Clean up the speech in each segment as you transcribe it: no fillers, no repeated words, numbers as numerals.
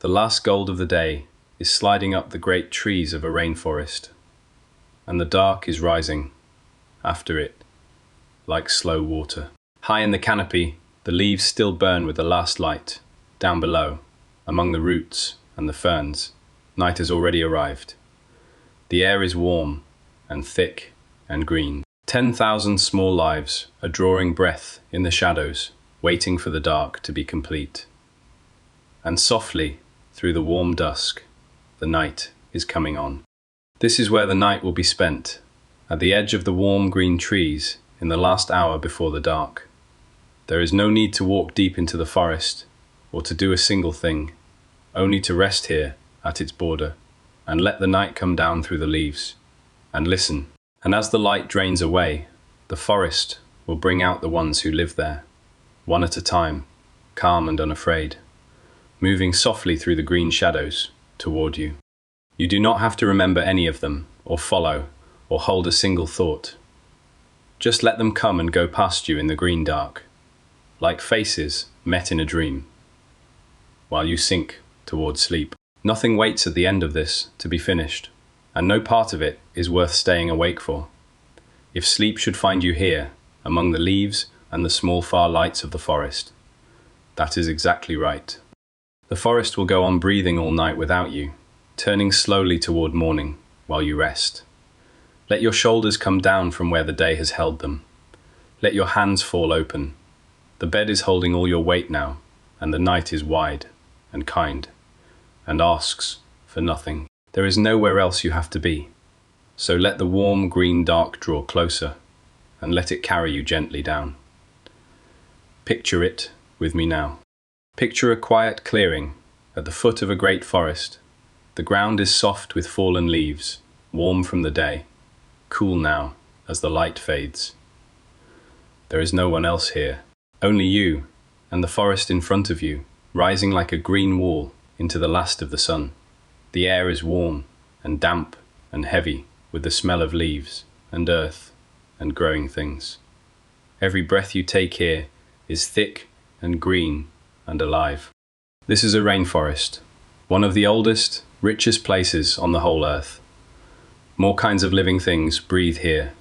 The last gold of the day is sliding up the great trees of a rainforest, and the dark is rising after it, like slow water. High in the canopy, the leaves still burn with the last light. Down below, among the roots and the ferns, night has already arrived. The air is warm and thick and green. 10,000 small lives are drawing breath in the shadows, waiting for the dark to be complete. And softly, through the warm dusk, the night is coming on. This is where the night will be spent, at the edge of the warm green trees in the last hour before the dark. There is no need to walk deep into the forest or to do a single thing, only to rest here at its border and let the night come down through the leaves and listen. And as the light drains away, the forest will bring out the ones who live there, one at a time, calm and unafraid, moving softly through the green shadows toward you. You do not have to remember any of them, or follow, or hold a single thought. Just let them come and go past you in the green dark, like faces met in a dream, while you sink toward sleep. Nothing waits at the end of this to be finished, and no part of it is worth staying awake for. If sleep should find you here, among the leaves and the small far lights of the forest, that is exactly right. The forest will go on breathing all night without you, turning slowly toward morning while you rest. Let your shoulders come down from where the day has held them. Let your hands fall open. The bed is holding all your weight now, and the night is wide and kind, and asks for nothing. There is nowhere else you have to be. So let the warm green dark draw closer, and let it carry you gently down. Picture it with me now. Picture a quiet clearing at the foot of a great forest. The ground is soft with fallen leaves, warm from the day, cool now as the light fades. There is no one else here, only you and the forest in front of you, rising like a green wall into the last of the sun. The air is warm and damp and heavy with the smell of leaves and earth and growing things. Every breath you take here is thick and green and alive. This is a rainforest, one of the oldest, richest places on the whole earth. More kinds of living things breathe here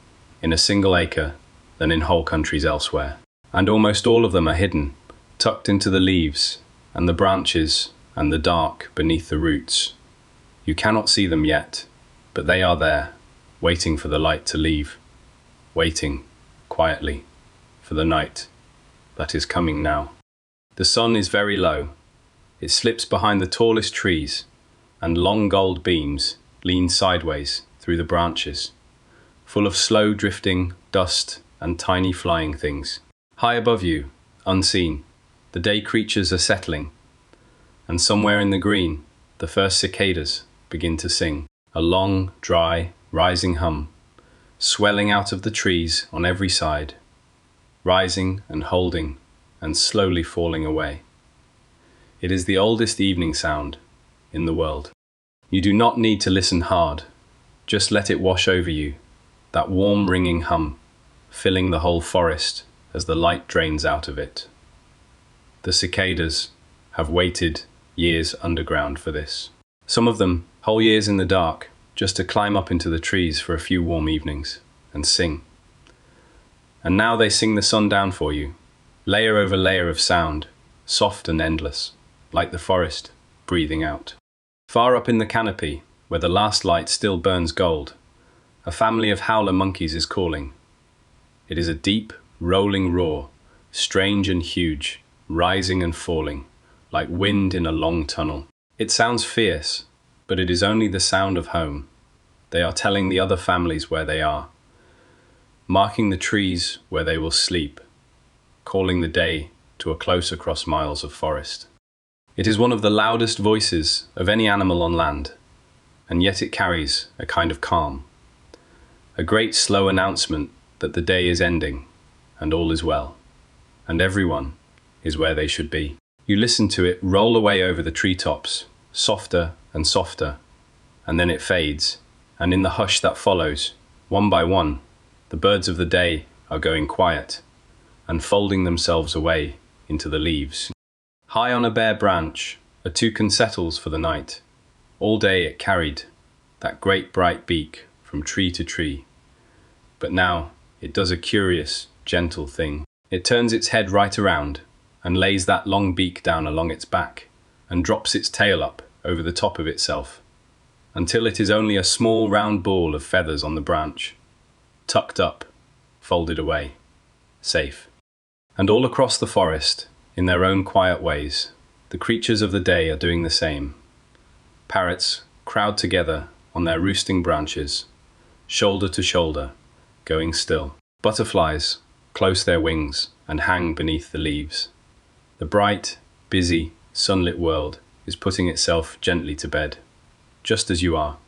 in a single acre than in whole countries elsewhere. And almost all of them are hidden, tucked into the leaves and the branches and the dark beneath the roots. You cannot see them yet, but they are there, waiting for the light to leave, waiting, quietly, for the night that is coming now. The sun is very low. It slips behind the tallest trees, and long gold beams lean sideways through the branches, full of slow drifting dust and tiny flying things. High above you, unseen, the day creatures are settling, and somewhere in the green, the first cicadas begin to sing, a long, dry, rising hum, swelling out of the trees on every side, rising and holding and slowly falling away. It is the oldest evening sound in the world. You do not need to listen hard, just let it wash over you, that warm ringing hum, filling the whole forest as the light drains out of it. The cicadas have waited years underground for this. Some of them, whole years in the dark, just to climb up into the trees for a few warm evenings and sing. And now they sing the sun down for you, layer over layer of sound, soft and endless, like the forest breathing out. Far up in the canopy, where the last light still burns gold, a family of howler monkeys is calling. It is a deep, rolling roar, strange and huge, rising and falling, like wind in a long tunnel. It sounds fierce, but it is only the sound of home. They are telling the other families where they are, marking the trees where they will sleep, calling the day to a close across miles of forest. It is one of the loudest voices of any animal on land, and yet it carries a kind of calm, a great slow announcement that the day is ending, and all is well, and everyone is where they should be. You listen to it roll away over the treetops, softer and softer, and then it fades, and in the hush that follows, one by one, the birds of the day are going quiet, and folding themselves away into the leaves. High on a bare branch, A toucan settles for the night. All day it carried that great bright beak from tree to tree. But now it does a curious, gentle thing. It turns its head right around and lays that long beak down along its back and drops its tail up over the top of itself until it is only a small round ball of feathers on the branch, tucked up, folded away, safe. And all across the forest, in their own quiet ways, the creatures of the day are doing the same. Parrots crowd together on their roosting branches, shoulder to shoulder, going still. Butterflies close their wings and hang beneath the leaves. The bright, busy, sunlit world is putting itself gently to bed, just as you are,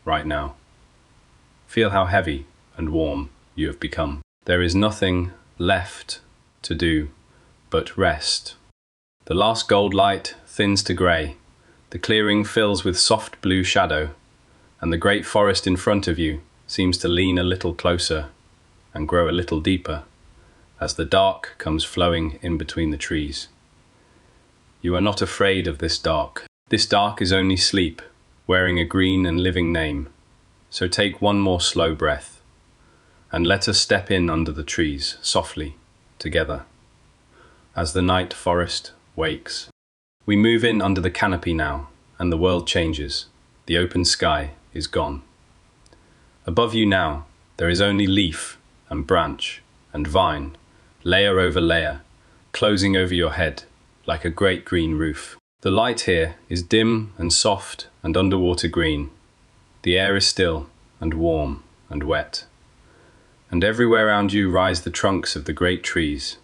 right now. Feel how heavy and warm you have become. There is nothing left to do but rest. The last gold light thins to grey. The clearing fills with soft blue shadow, and the great forest in front of you seems to lean a little closer and grow a little deeper as the dark comes flowing in between the trees. You are not afraid of this dark. This dark is only sleep, wearing a green and living name. So take one more slow breath, and let us step in under the trees, softly, together. As the night forest wakes, we move in under the canopy now, and the world changes. The open sky is gone. Above you now, there is only leaf and branch and vine, layer over layer, closing over your head like a great green roof. The light here is dim and soft and underwater green. The air is still and warm and wet. And everywhere around you rise the trunks of the great trees,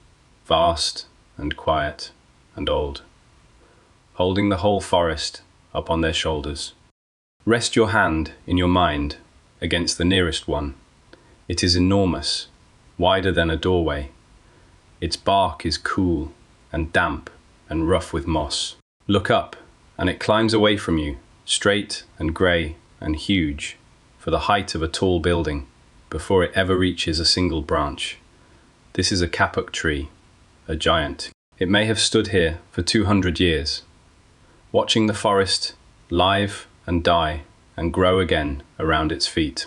vast and quiet and old, holding the whole forest up on their shoulders. Rest your hand in your mind against the nearest one. It is enormous, wider than a doorway. Its bark is cool and damp and rough with moss. Look up, and it climbs away from you, straight and grey and huge, for the height of a tall building, before it ever reaches a single branch. This is a kapok tree, a giant. It may have stood here for 200 years, watching the forest live and die and grow again around its feet.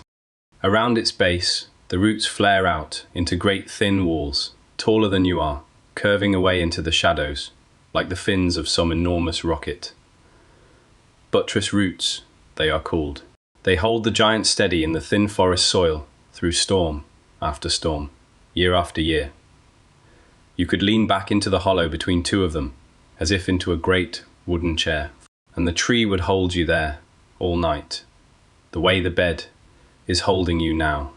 Around its base, the roots flare out into great thin walls, taller than you are, curving away into the shadows, like the fins of some enormous rocket. Buttress roots, they are called. They hold the giant steady in the thin forest soil through storm after storm, year after year. You could lean back into the hollow between two of them, as if into a great wooden chair, and the tree would hold you there all night, the way the bed is holding you now.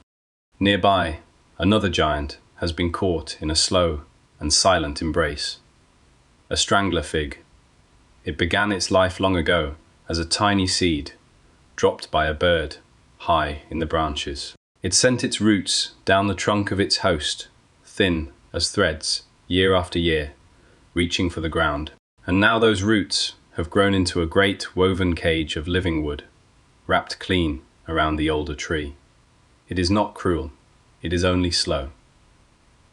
Nearby, another giant has been caught in a slow and silent embrace. A strangler fig. It began its life long ago as a tiny seed, dropped by a bird high in the branches. It sent its roots down the trunk of its host, thin as threads, year after year, reaching for the ground. And now those roots have grown into a great woven cage of living wood, wrapped clean around the older tree. It is not cruel, it is only slow.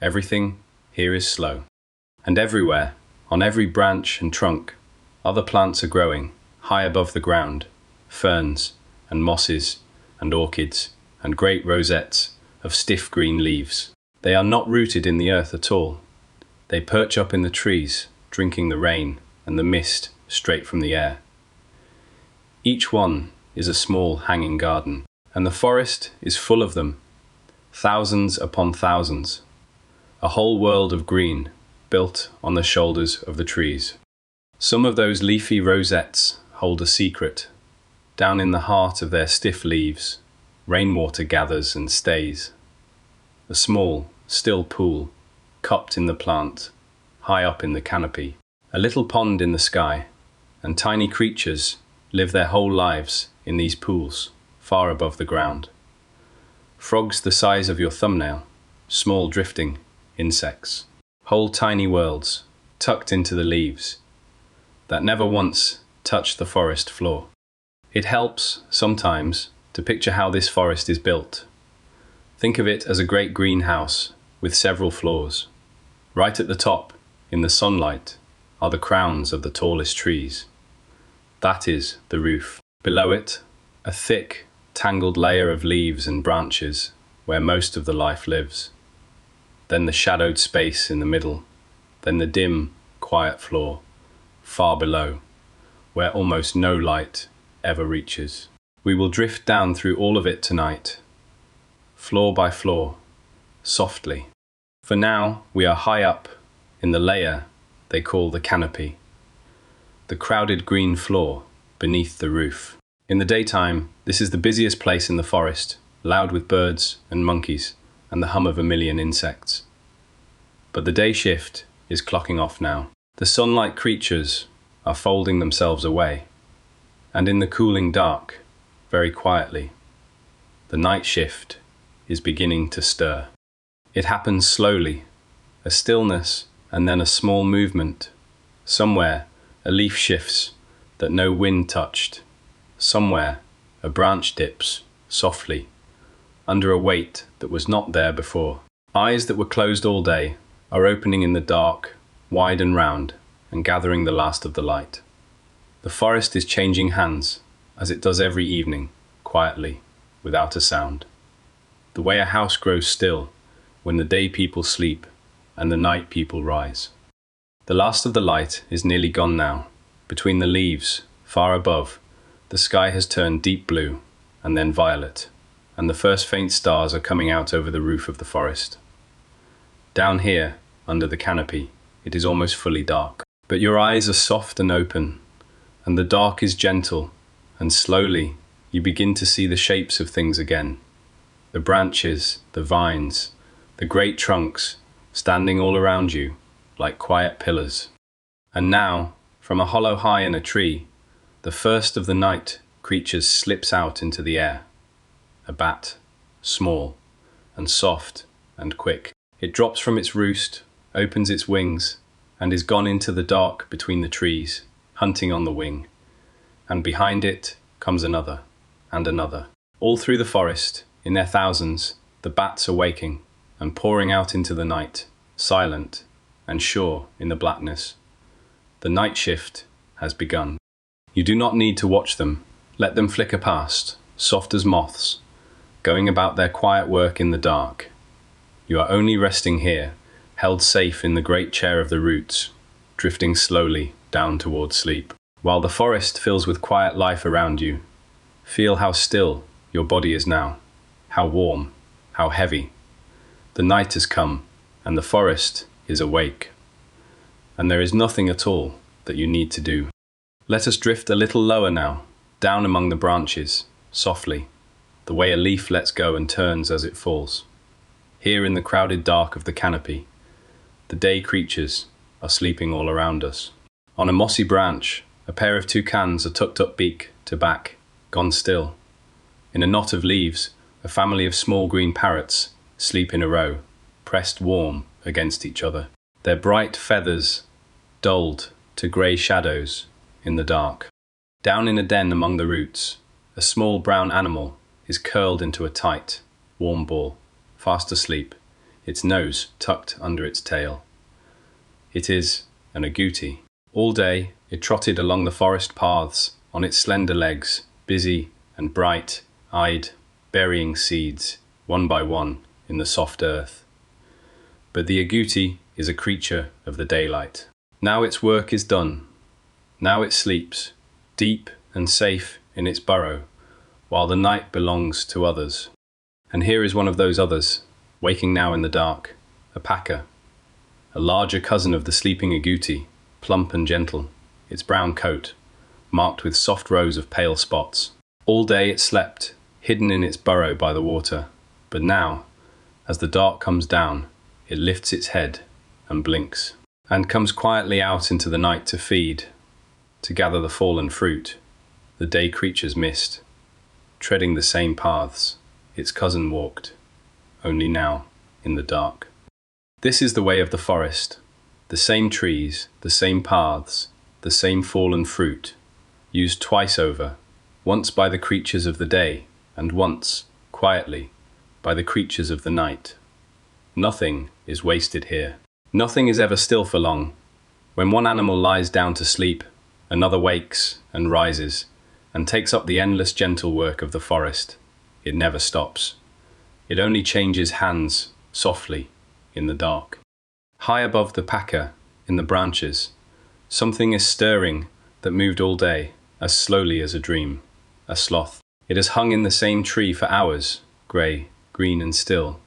Everything here is slow. And everywhere, on every branch and trunk, other plants are growing, high above the ground, ferns and mosses and orchids and great rosettes of stiff green leaves. They are not rooted in the earth at all. They perch up in the trees, drinking the rain and the mist straight from the air. Each one is a small hanging garden, and the forest is full of them, thousands upon thousands, a whole world of green built on the shoulders of the trees. Some of those leafy rosettes hold a secret. Down in the heart of their stiff leaves, rainwater gathers and stays. A small, still pool, cupped in the plant, high up in the canopy. A little pond in the sky, and tiny creatures live their whole lives in these pools, far above the ground. Frogs the size of your thumbnail, small drifting insects. Whole tiny worlds, tucked into the leaves, that never once touched the forest floor. It helps, sometimes, to picture how this forest is built. Think of it as a great greenhouse with several floors. Right at the top, in the sunlight, are the crowns of the tallest trees. That is the roof. Below it, a thick, tangled layer of leaves and branches where most of the life lives. Then the shadowed space in the middle, then the dim, quiet floor, far below, where almost no light ever reaches. We will drift down through all of it tonight, floor by floor, softly. For now, we are high up in the layer they call the canopy, the crowded green floor beneath the roof. In the daytime, this is the busiest place in the forest, loud with birds and monkeys and the hum of a million insects. But the day shift is clocking off now. The sunlight creatures are folding themselves away, and in the cooling dark, very quietly, the night shift is beginning to stir. It happens slowly, a stillness and then a small movement. Somewhere, a leaf shifts that no wind touched. Somewhere, a branch dips, softly, under a weight that was not there before. Eyes that were closed all day are opening in the dark, wide and round, and gathering the last of the light. The forest is changing hands, as it does every evening, quietly, without a sound. The way a house grows still when the day people sleep and the night people rise. The last of the light is nearly gone now. Between the leaves, far above, the sky has turned deep blue and then violet, and the first faint stars are coming out over the roof of the forest. Down here, under the canopy, it is almost fully dark. But your eyes are soft and open, and the dark is gentle, and slowly you begin to see the shapes of things again. The branches, the vines, the great trunks, standing all around you, like quiet pillars. And now, from a hollow high in a tree, the first of the night creatures slips out into the air. A bat, small, and soft, and quick. It drops from its roost, opens its wings, and is gone into the dark between the trees, hunting on the wing. And behind it comes another, and another. All through the forest, in their thousands, the bats are waking, and pouring out into the night, silent and sure in the blackness. The night shift has begun. You do not need to watch them. Let them flicker past, soft as moths, going about their quiet work in the dark. You are only resting here, held safe in the great chair of the roots, drifting slowly down toward sleep. While the forest fills with quiet life around you, feel how still your body is now, how warm, how heavy. The night has come, and the forest is awake. And there is nothing at all that you need to do. Let us drift a little lower now, down among the branches, softly, the way a leaf lets go and turns as it falls. Here in the crowded dark of the canopy, the day creatures are sleeping all around us. On a mossy branch, a pair of toucans are tucked up beak to back, gone still. In a knot of leaves, a family of small green parrots sleep in a row, pressed warm against each other. Their bright feathers dulled to grey shadows in the dark. Down in a den among the roots, a small brown animal is curled into a tight, warm ball, fast asleep, its nose tucked under its tail. It is an agouti. All day it trotted along the forest paths on its slender legs, busy and bright-eyed, burying seeds, one by one, in the soft earth. But the agouti is a creature of the daylight. Now its work is done. Now it sleeps, deep and safe in its burrow, while the night belongs to others. And here is one of those others, waking now in the dark, a paca, a larger cousin of the sleeping agouti, plump and gentle, its brown coat marked with soft rows of pale spots. All day it slept, hidden in its burrow by the water, but now, as the dark comes down, it lifts its head and blinks, and comes quietly out into the night to feed, to gather the fallen fruit the day creatures missed, treading the same paths its cousin walked, only now in the dark. This is the way of the forest, the same trees, the same paths, the same fallen fruit, used twice over, once by the creatures of the day, and once, quietly, by the creatures of the night. Nothing is wasted here. Nothing is ever still for long. When one animal lies down to sleep, another wakes and rises and takes up the endless gentle work of the forest. It never stops. It only changes hands softly in the dark. High above the paca, in the branches, something is stirring that moved all day, as slowly as a dream, a sloth. It has hung in the same tree for hours, grey, green and still,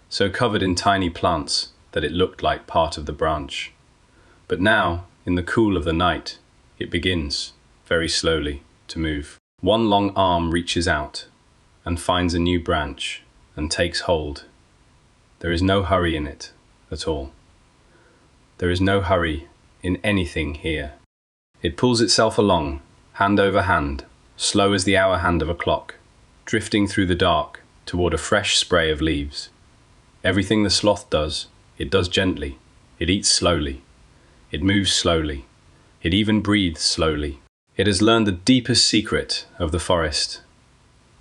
so covered in tiny plants that it looked like part of the branch. But now, in the cool of the night, it begins, very slowly, to move. One long arm reaches out and finds a new branch and takes hold. There is no hurry in it at all. There is no hurry in anything here. It pulls itself along, hand over hand, slow as the hour hand of a clock, drifting through the dark toward a fresh spray of leaves. Everything the sloth does, it does gently. It eats slowly. It moves slowly. It even breathes slowly. It has learned the deepest secret of the forest,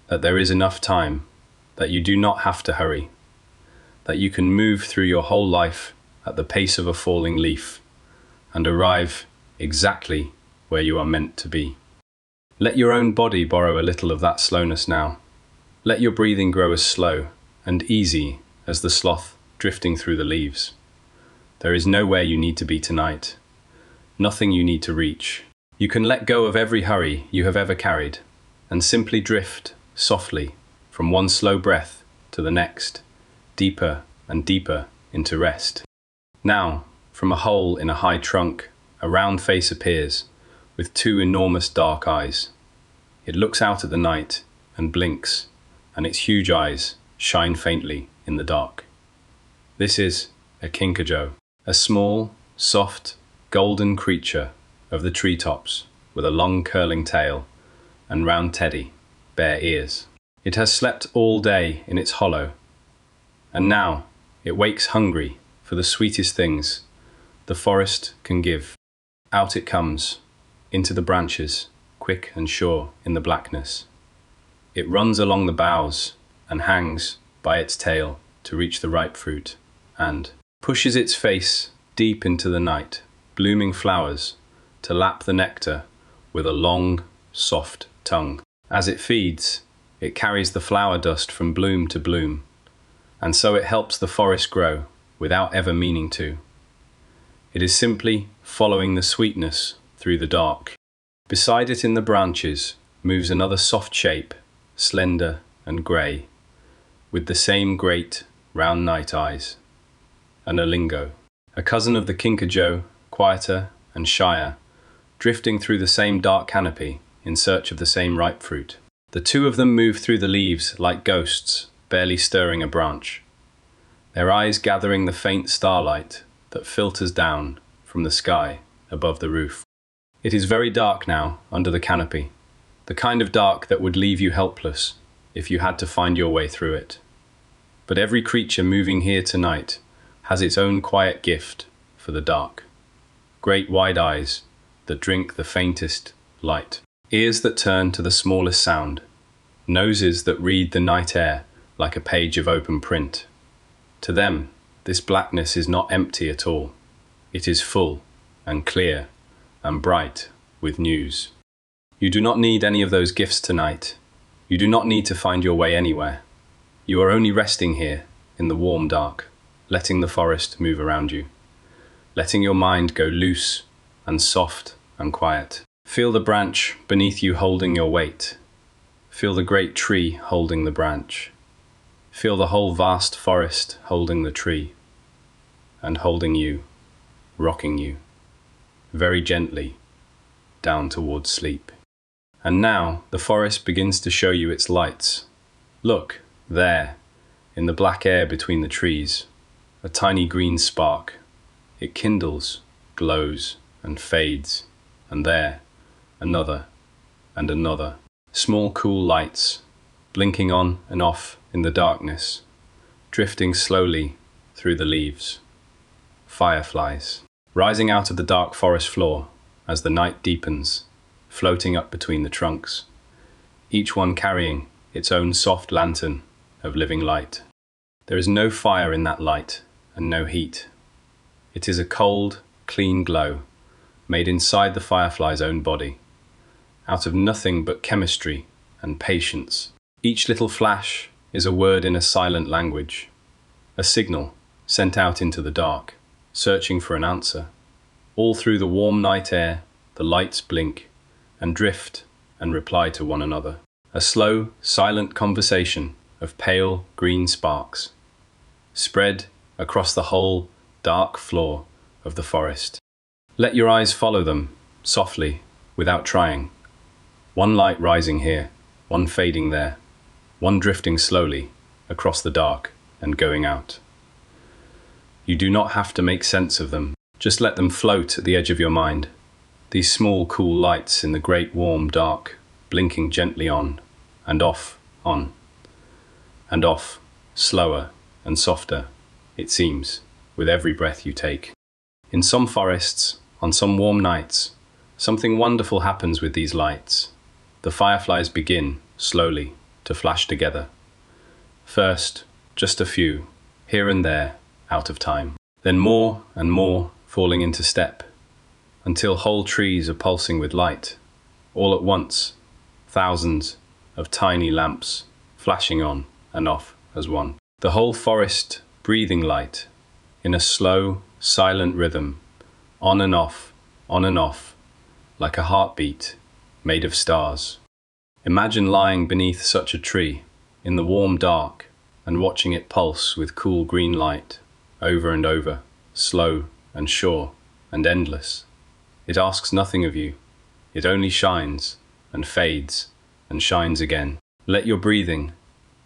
that there is enough time, that you do not have to hurry, that you can move through your whole life at the pace of a falling leaf and arrive exactly where you are meant to be. Let your own body borrow a little of that slowness now. Let your breathing grow as slow and easy as the sloth drifting through the leaves. There is nowhere you need to be tonight, nothing you need to reach. You can let go of every hurry you have ever carried and simply drift softly from one slow breath to the next, deeper and deeper into rest. Now, from a hole in a high trunk, a round face appears with two enormous dark eyes. It looks out at the night and blinks, and its huge eyes shine faintly in the dark. This is a kinkajou, a small, soft, golden creature of the treetops with a long curling tail and round teddy, bare ears. It has slept all day in its hollow, and now it wakes hungry for the sweetest things the forest can give. Out it comes, into the branches, quick and sure in the blackness. It runs along the boughs and hangs by its tail to reach the ripe fruit, and pushes its face deep into the night, blooming flowers, to lap the nectar with a long, soft tongue. As it feeds, it carries the flower dust from bloom to bloom, and so it helps the forest grow without ever meaning to. It is simply following the sweetness through the dark. Beside it in the branches moves another soft shape, slender and grey, with the same great round night eyes. An olingo, a cousin of the kinkajou, quieter and shyer, drifting through the same dark canopy in search of the same ripe fruit. The two of them move through the leaves like ghosts, barely stirring a branch, their eyes gathering the faint starlight that filters down from the sky above the roof. It is very dark now under the canopy, the kind of dark that would leave you helpless if you had to find your way through it. But every creature moving here tonight has its own quiet gift for the dark. Great wide eyes that drink the faintest light, ears that turn to the smallest sound, noses that read the night air like a page of open print. To them, this blackness is not empty at all. It is full and clear and bright with news. You do not need any of those gifts tonight. You do not need to find your way anywhere. You are only resting here in the warm dark, letting the forest move around you, letting your mind go loose and soft and quiet. Feel the branch beneath you holding your weight. Feel the great tree holding the branch. Feel the whole vast forest holding the tree and holding you, rocking you, very gently, down towards sleep. And now the forest begins to show you its lights. Look, there, in the black air between the trees, a tiny green spark. It kindles, glows, and fades, and there, another, and another. Small cool lights, blinking on and off in the darkness, drifting slowly through the leaves. Fireflies, rising out of the dark forest floor as the night deepens, floating up between the trunks, each one carrying its own soft lantern of living light. There is no fire in that light and no heat. It is a cold, clean glow, made inside the firefly's own body, out of nothing but chemistry and patience. Each little flash is a word in a silent language, a signal sent out into the dark, searching for an answer. All through the warm night air, the lights blink and drift and reply to one another. A slow, silent conversation of pale green sparks, spread across the whole dark floor of the forest. Let your eyes follow them, softly, without trying. One light rising here, one fading there, one drifting slowly across the dark and going out. You do not have to make sense of them. Just let them float at the edge of your mind. These small, cool lights in the great warm dark, blinking gently on and off, on and off, slower and softer, it seems, with every breath you take. In some forests, on some warm nights, something wonderful happens with these lights. The fireflies begin, slowly, to flash together. First, just a few, here and there, out of time. Then more and more, falling into step, until whole trees are pulsing with light. All at once, thousands of tiny lamps flashing on and off as one. The whole forest breathing light, in a slow, silent rhythm, on and off, like a heartbeat made of stars. Imagine lying beneath such a tree, in the warm dark, and watching it pulse with cool green light, over and over, slow and sure and endless. It asks nothing of you. It only shines and fades and shines again. Let your breathing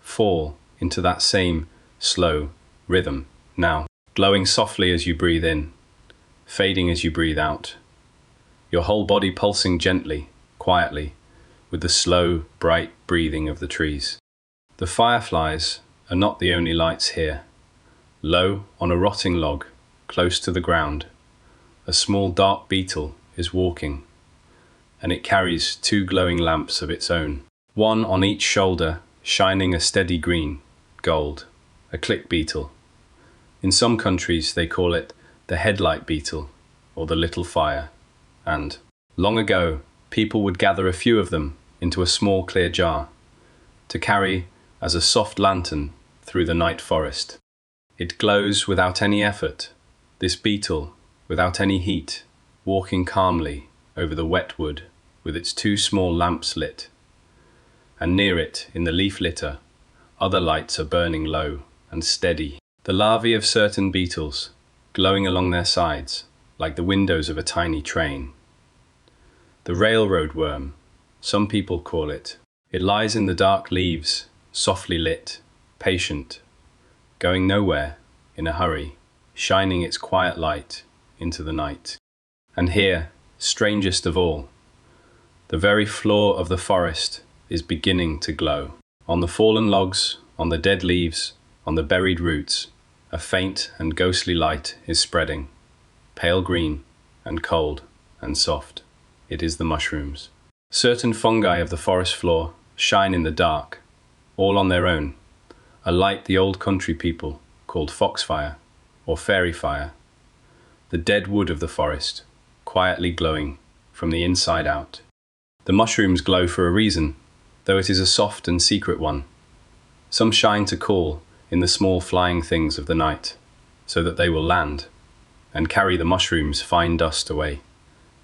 fall into that same slow rhythm now, glowing softly as you breathe in, fading as you breathe out. Your whole body pulsing gently, quietly, with the slow, bright breathing of the trees. The fireflies are not the only lights here. Low on a rotting log, close to the ground, a small dark beetle is walking, and it carries two glowing lamps of its own, one on each shoulder, shining a steady green, gold, a click beetle. In some countries they call it the headlight beetle, or the little fire, and, long ago, people would gather a few of them into a small clear jar, to carry as a soft lantern through the night forest. It glows without any effort, this beetle, without any heat, walking calmly over the wet wood with its two small lamps lit. And near it, in the leaf litter, other lights are burning low and steady. The larvae of certain beetles, glowing along their sides, like the windows of a tiny train. The railroad worm, some people call it. It lies in the dark leaves, softly lit, patient, going nowhere, in a hurry, shining its quiet light into the night. And here, strangest of all, the very floor of the forest is beginning to glow. On the fallen logs, on the dead leaves, on the buried roots, a faint and ghostly light is spreading, pale green and cold and soft. It is the mushrooms. Certain fungi of the forest floor shine in the dark, all on their own, a light the old country people called foxfire or fairy fire, the dead wood of the forest, quietly glowing from the inside out. The mushrooms glow for a reason, though it is a soft and secret one. Some shine to call in the small flying things of the night, so that they will land and carry the mushroom's fine dust away,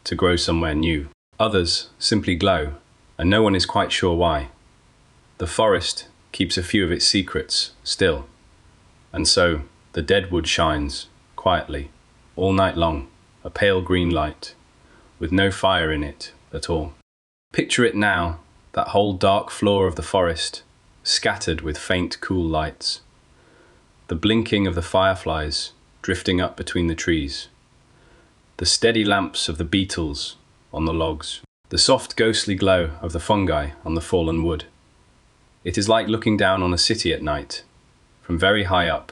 to grow somewhere new. Others simply glow, and no one is quite sure why. The forest keeps a few of its secrets still, and so the dead wood shines, quietly, all night long, a pale green light, with no fire in it at all. Picture it now, that whole dark floor of the forest, scattered with faint cool lights. The blinking of the fireflies drifting up between the trees. The steady lamps of the beetles on the logs. The soft ghostly glow of the fungi on the fallen wood. It is like looking down on a city at night, from very high up,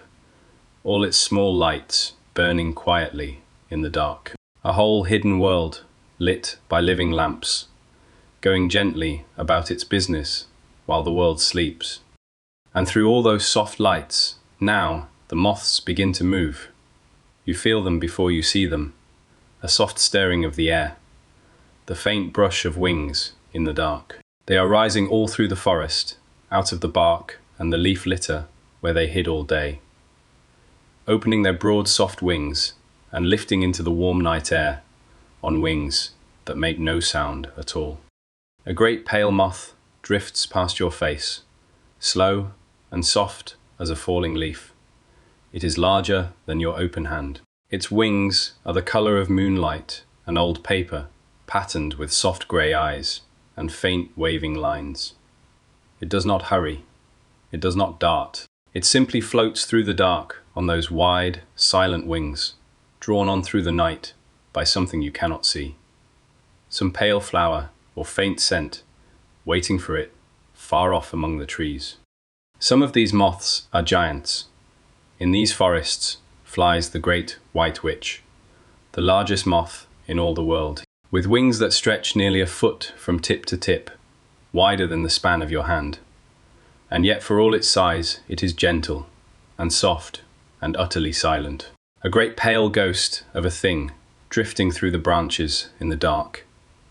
all its small lights burning quietly in the dark. A whole hidden world lit by living lamps, going gently about its business while the world sleeps. And through all those soft lights, now the moths begin to move. You feel them before you see them, a soft stirring of the air, the faint brush of wings in the dark. They are rising all through the forest, out of the bark and the leaf litter where they hid all day, opening their broad soft wings and lifting into the warm night air on wings that make no sound at all. A great pale moth drifts past your face, slow and soft as a falling leaf. It is larger than your open hand. Its wings are the color of moonlight and old paper, patterned with soft grey eyes and faint waving lines. It does not hurry. It does not dart. It simply floats through the dark on those wide, silent wings, drawn on through the night by something you cannot see. Some pale flower or faint scent, waiting for it, far off among the trees. Some of these moths are giants. In these forests flies the great white witch, the largest moth in all the world, with wings that stretch nearly a foot from tip to tip, wider than the span of your hand. And yet for all its size, it is gentle and soft and utterly silent. A great pale ghost of a thing drifting through the branches in the dark,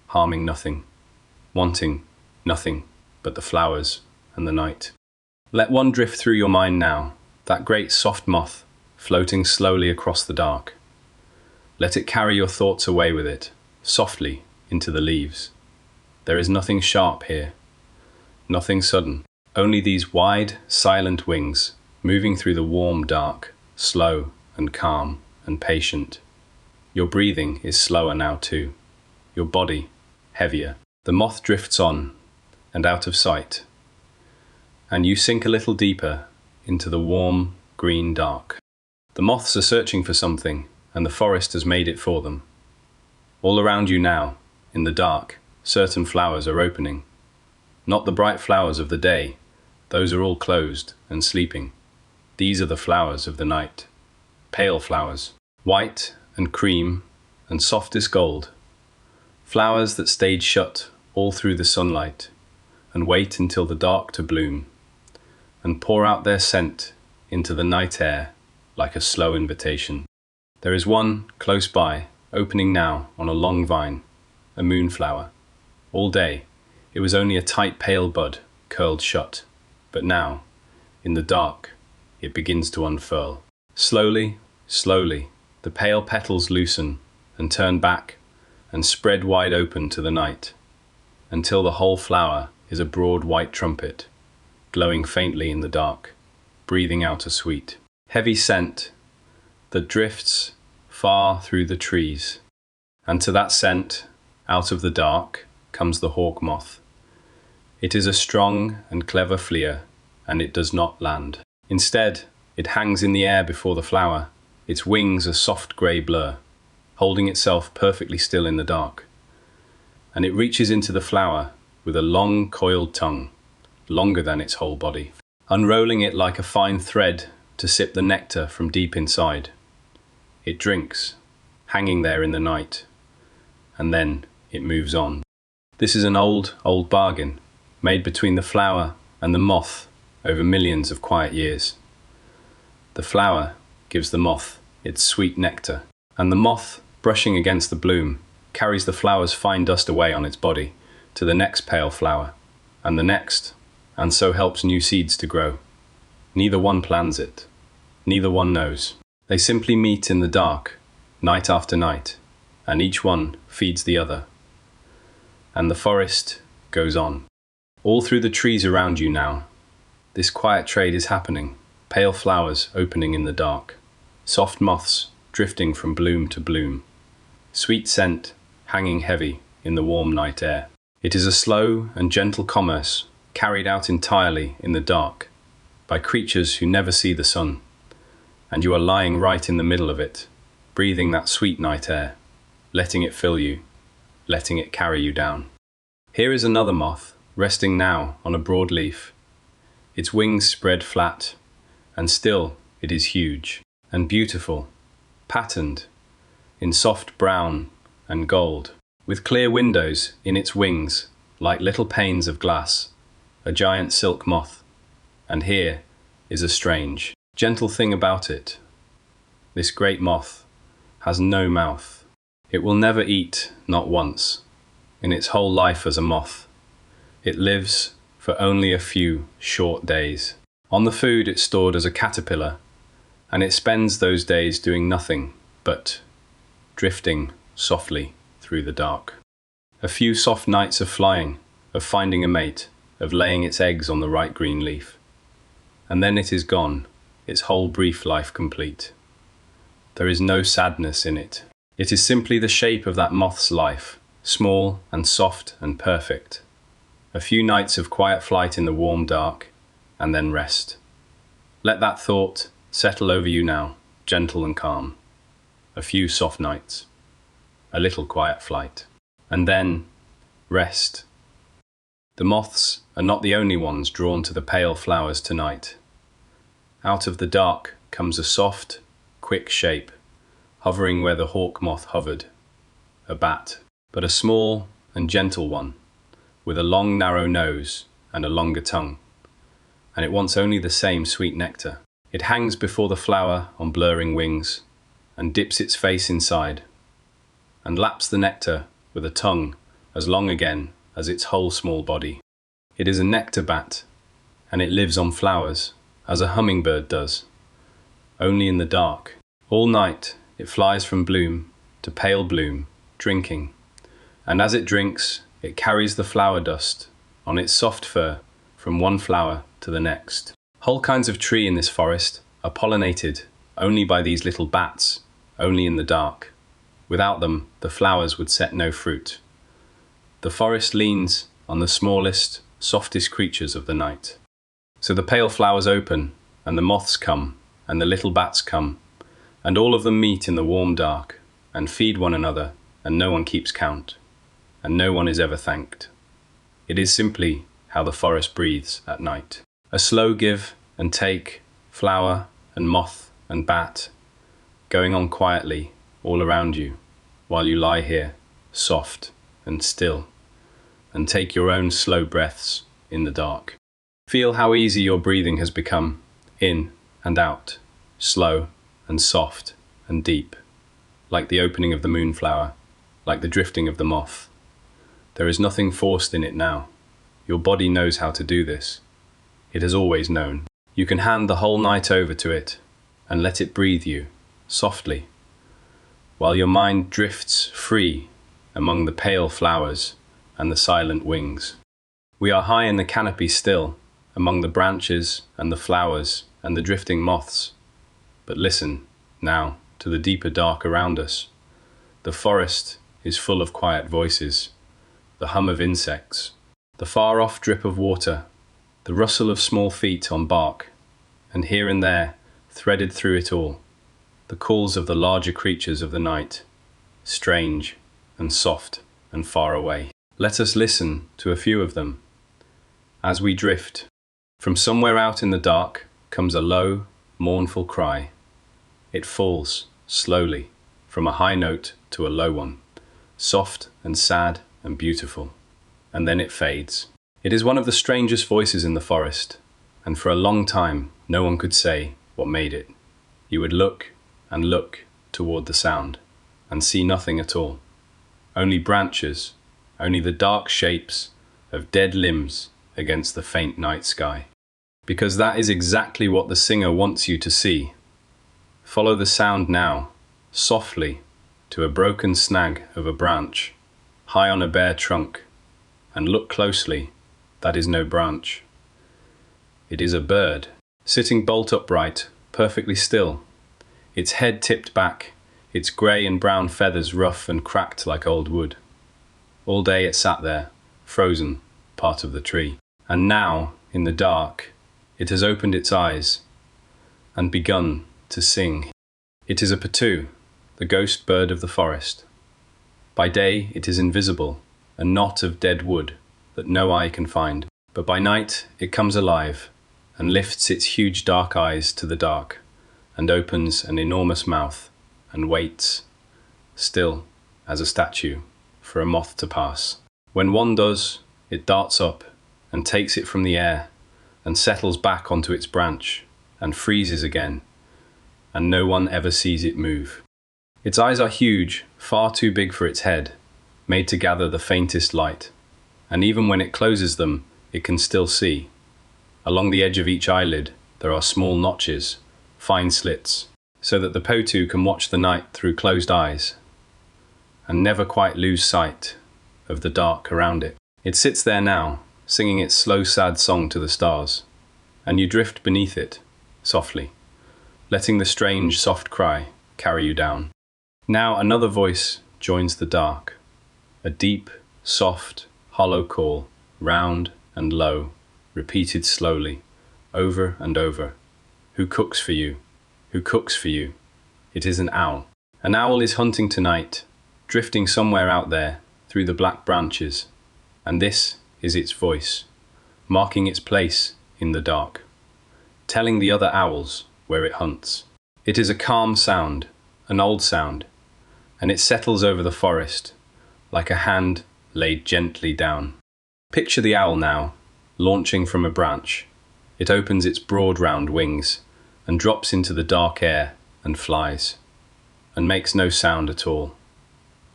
harming nothing, wanting nothing but the flowers and the night. Let one drift through your mind now, that great soft moth floating slowly across the dark. Let it carry your thoughts away with it, softly into the leaves. There is nothing sharp here, nothing sudden, only these wide, silent wings moving through the warm dark, slow and calm and patient. Your breathing is slower now too, your body heavier. The moth drifts on and out of sight, and you sink a little deeper into the warm, green dark. The moths are searching for something, and the forest has made it for them. All around you now, in the dark, certain flowers are opening. Not the bright flowers of the day, those are all closed and sleeping. These are the flowers of the night. Pale flowers, white and cream and soft as gold. Flowers that stayed shut all through the sunlight and wait until the dark to bloom and pour out their scent into the night air like a slow invitation. There is one close by, opening now on a long vine, a moonflower. All day, it was only a tight pale bud curled shut, but now, in the dark, it begins to unfurl. Slowly, slowly, the pale petals loosen and turn back and spread wide open to the night, until the whole flower is a broad white trumpet, glowing faintly in the dark, breathing out a sweet, heavy scent that drifts far through the trees. And to that scent, out of the dark, comes the hawk moth. It is a strong and clever fleer, and it does not land. Instead, it hangs in the air before the flower, its wings a soft grey blur, holding itself perfectly still in the dark. And it reaches into the flower with a long coiled tongue, longer than its whole body, unrolling it like a fine thread to sip the nectar from deep inside. It drinks, hanging there in the night, and then it moves on. This is an old bargain, made between the flower and the moth over millions of quiet years. The flower gives the moth its sweet nectar, and the moth, brushing against the bloom, carries the flower's fine dust away on its body to the next pale flower, and the next, and so helps new seeds to grow. Neither one plans it. Neither one knows. They simply meet in the dark, night after night, and each one feeds the other. And the forest goes on. All through the trees around you now, this quiet trade is happening. Pale flowers opening in the dark. Soft moths drifting from bloom to bloom. Sweet scent hanging heavy in the warm night air. It is a slow and gentle commerce carried out entirely in the dark by creatures who never see the sun. And you are lying right in the middle of it, breathing that sweet night air, letting it fill you, letting it carry you down. Here is another moth, resting now on a broad leaf, its wings spread flat, and still it is huge and beautiful, patterned in soft brown and gold, with clear windows in its wings like little panes of glass, a giant silk moth. And here is a strange, gentle thing about it. This great moth has no mouth. It will never eat, not once, in its whole life as a moth. It lives for only a few short days. On the food it's stored as a caterpillar, and it spends those days doing nothing but drifting softly through the dark. A few soft nights of flying, of finding a mate, of laying its eggs on the right green leaf. And then it is gone, its whole brief life complete. There is no sadness in it. It is simply the shape of that moth's life, small and soft and perfect. A few nights of quiet flight in the warm dark, and then rest. Let that thought settle over you now, gentle and calm. A few soft nights, a little quiet flight, and then rest. The moths are not the only ones drawn to the pale flowers tonight. Out of the dark comes a soft, quick shape, hovering where the hawk moth hovered. A bat, but a small and gentle one, with a long narrow nose and a longer tongue. And it wants only the same sweet nectar. It hangs before the flower on blurring wings, and dips its face inside, and laps the nectar with a tongue as long again as its whole small body. It is a nectar bat, and it lives on flowers, as a hummingbird does, only in the dark. All night it flies from bloom to pale bloom, drinking, and as it drinks, it carries the flower dust on its soft fur from one flower to the next. Whole kinds of tree in this forest are pollinated only by these little bats, only in the dark. Without them, the flowers would set no fruit. The forest leans on the smallest, softest creatures of the night. So the pale flowers open, and the moths come, and the little bats come, and all of them meet in the warm dark, and feed one another, and no one keeps count, and no one is ever thanked. It is simply how the forest breathes at night. A slow give and take, flower and moth and bat, going on quietly all around you, while you lie here, soft and still, and take your own slow breaths in the dark. Feel how easy your breathing has become, in and out, slow and soft and deep, like the opening of the moonflower, like the drifting of the moth. There is nothing forced in it now. Your body knows how to do this. It has always known. You can hand the whole night over to it and let it breathe you, softly, while your mind drifts free among the pale flowers and the silent wings. We are high in the canopy still, among the branches and the flowers and the drifting moths. But listen, now, to the deeper dark around us. The forest is full of quiet voices, the hum of insects, the far-off drip of water, the rustle of small feet on bark, and here and there, threaded through it all, the calls of the larger creatures of the night, strange and soft and far away. Let us listen to a few of them. As we drift, from somewhere out in the dark comes a low, mournful cry. It falls, slowly, from a high note to a low one, soft and sad and beautiful, and then it fades. It is one of the strangest voices in the forest, and for a long time no one could say what made it. You would look and look toward the sound, and see nothing at all. Only branches, only the dark shapes of dead limbs against the faint night sky. Because that is exactly what the singer wants you to see. Follow the sound now, softly, to a broken snag of a branch, high on a bare trunk, and look closely. That is no branch. It is a bird, sitting bolt upright, perfectly still, its head tipped back, its grey and brown feathers rough and cracked like old wood. All day it sat there, frozen, part of the tree. And now, in the dark, it has opened its eyes and begun to sing. It is a potoo, the ghost bird of the forest. By day it is invisible, a knot of dead wood that no eye can find. But by night it comes alive and lifts its huge dark eyes to the dark and opens an enormous mouth and waits, still as a statue, for a moth to pass. When one does, it darts up and takes it from the air and settles back onto its branch and freezes again, and no one ever sees it move. Its eyes are huge, far too big for its head, made to gather the faintest light. And even when it closes them, it can still see. Along the edge of each eyelid, there are small notches, fine slits, so that the potoo can watch the night through closed eyes and never quite lose sight of the dark around it. It sits there now, singing its slow, sad song to the stars, and you drift beneath it, softly, letting the strange, soft cry carry you down. Now another voice joins the dark, a deep, soft, hollow call, round and low, repeated slowly, over and over. Who cooks for you? Who cooks for you? It is an owl. An owl is hunting tonight, drifting somewhere out there through the black branches, and this is its voice, marking its place in the dark, telling the other owls where it hunts. It is a calm sound, an old sound, and it settles over the forest like a hand laid gently down. Picture the owl now, launching from a branch. It opens its broad round wings and drops into the dark air and flies, and makes no sound at all,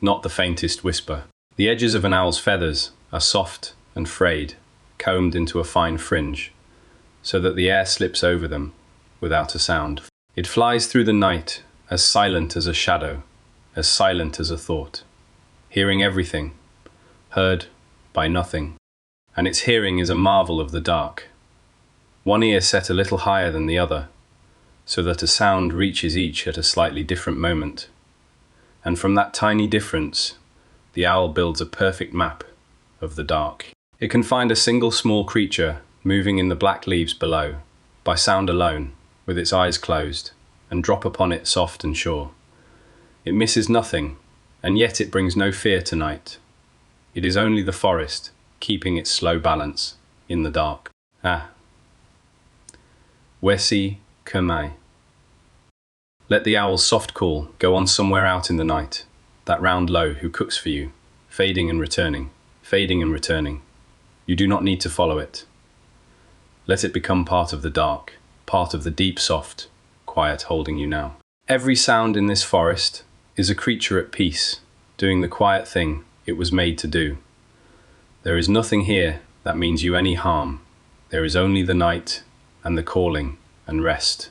not the faintest whisper. The edges of an owl's feathers are soft and frayed, combed into a fine fringe, so that the air slips over them without a sound. It flies through the night, as silent as a shadow, as silent as a thought, hearing everything, heard by nothing, and its hearing is a marvel of the dark. One ear set a little higher than the other, so that a sound reaches each at a slightly different moment. And from that tiny difference, the owl builds a perfect map of the dark. It can find a single small creature moving in the black leaves below, by sound alone, with its eyes closed, and drop upon it soft and sure. It misses nothing, and yet it brings no fear tonight. It is only the forest keeping its slow balance in the dark. Voici que Let the owl's soft call go on somewhere out in the night, that round low who cooks for you, fading and returning, fading and returning. You do not need to follow it. Let it become part of the dark, part of the deep, soft, quiet holding you now. Every sound in this forest is a creature at peace, doing the quiet thing it was made to do. There is nothing here that means you any harm. There is only the night and the calling and rest.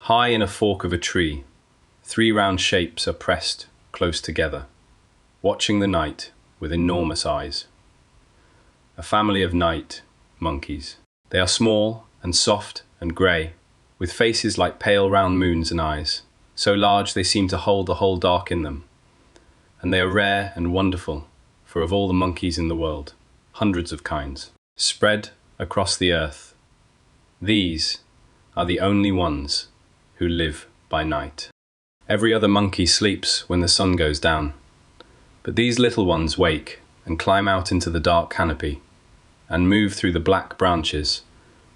High in a fork of a tree, 3 round shapes are pressed close together, watching the night with enormous eyes. A family of night monkeys. They are small and soft and grey, with faces like pale round moons and eyes, so large they seem to hold the whole dark in them. And they are rare and wonderful, for of all the monkeys in the world, hundreds of kinds, spread across the earth, these are the only ones who live by night. Every other monkey sleeps when the sun goes down, but these little ones wake and climb out into the dark canopy and move through the black branches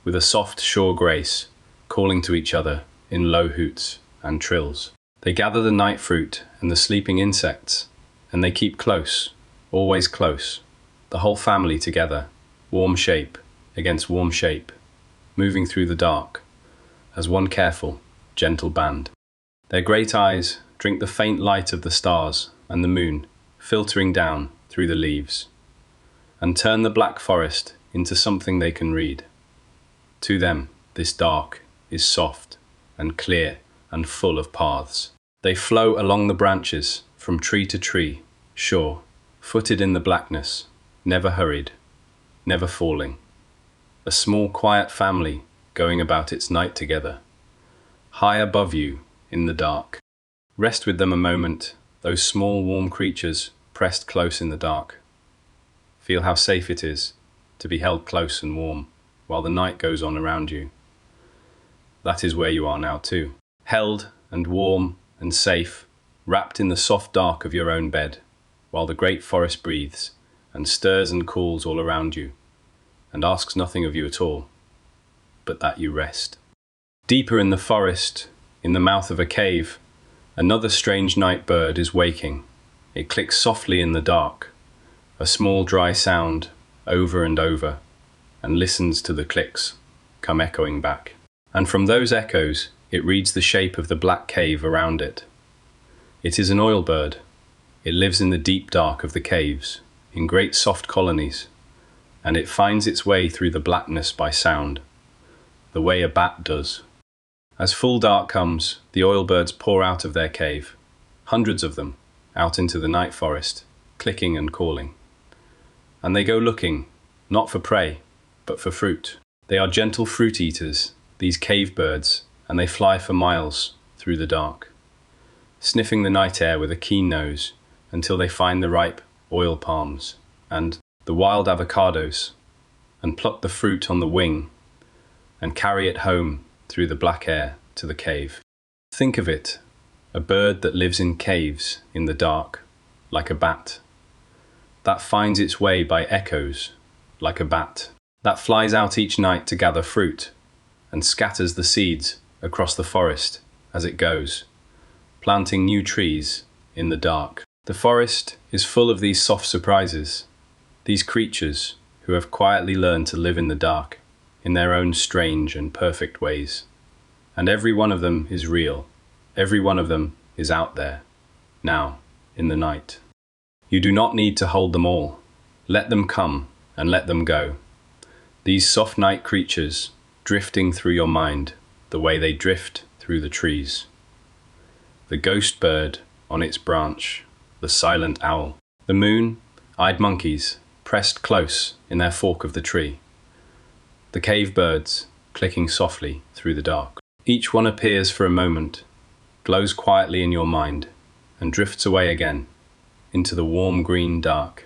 with a soft, sure grace, calling to each other in low hoots and trills. They gather the night fruit and the sleeping insects, and they keep close, always close, the whole family together, warm shape against warm shape, moving through the dark as one careful, gentle band. Their great eyes drink the faint light of the stars and the moon, filtering down through the leaves, and turn the black forest into something they can read. To them, this dark is soft and clear and full of paths. They flow along the branches from tree to tree, sure, footed in the blackness, never hurried, never falling. A small, quiet family going about its night together, high above you in the dark. Rest with them a moment, those small, warm creatures pressed close in the dark. Feel how safe it is to be held close and warm while the night goes on around you. That is where you are now too, held and warm and safe, wrapped in the soft dark of your own bed, while the great forest breathes and stirs and cools all around you, and asks nothing of you at all, but that you rest. Deeper in the forest, in the mouth of a cave, another strange night bird is waking. It clicks softly in the dark, a small dry sound over and over, and listens to the clicks come echoing back. And from those echoes, it reads the shape of the black cave around it. It is an oil bird. It lives in the deep dark of the caves, in great soft colonies, and it finds its way through the blackness by sound, the way a bat does. As full dark comes, the oil birds pour out of their cave, hundreds of them, out into the night forest, clicking and calling. And they go looking, not for prey, but for fruit. They are gentle fruit eaters, these cave birds, and they fly for miles through the dark, sniffing the night air with a keen nose until they find the ripe oil palms and the wild avocados, and pluck the fruit on the wing and carry it home through the black air to the cave. Think of it, a bird that lives in caves in the dark, like a bat, that finds its way by echoes, like a bat, that flies out each night to gather fruit and scatters the seeds across the forest as it goes, planting new trees in the dark. The forest is full of these soft surprises, these creatures who have quietly learned to live in the dark in their own strange and perfect ways. And every one of them is real. Every one of them is out there, now, in the night. You do not need to hold them all. Let them come and let them go. These soft night creatures drifting through your mind the way they drift through the trees. The ghost bird on its branch, the silent owl, the moon-eyed monkeys pressed close in their fork of the tree, the cave birds clicking softly through the dark. Each one appears for a moment, glows quietly in your mind, and drifts away again into the warm green dark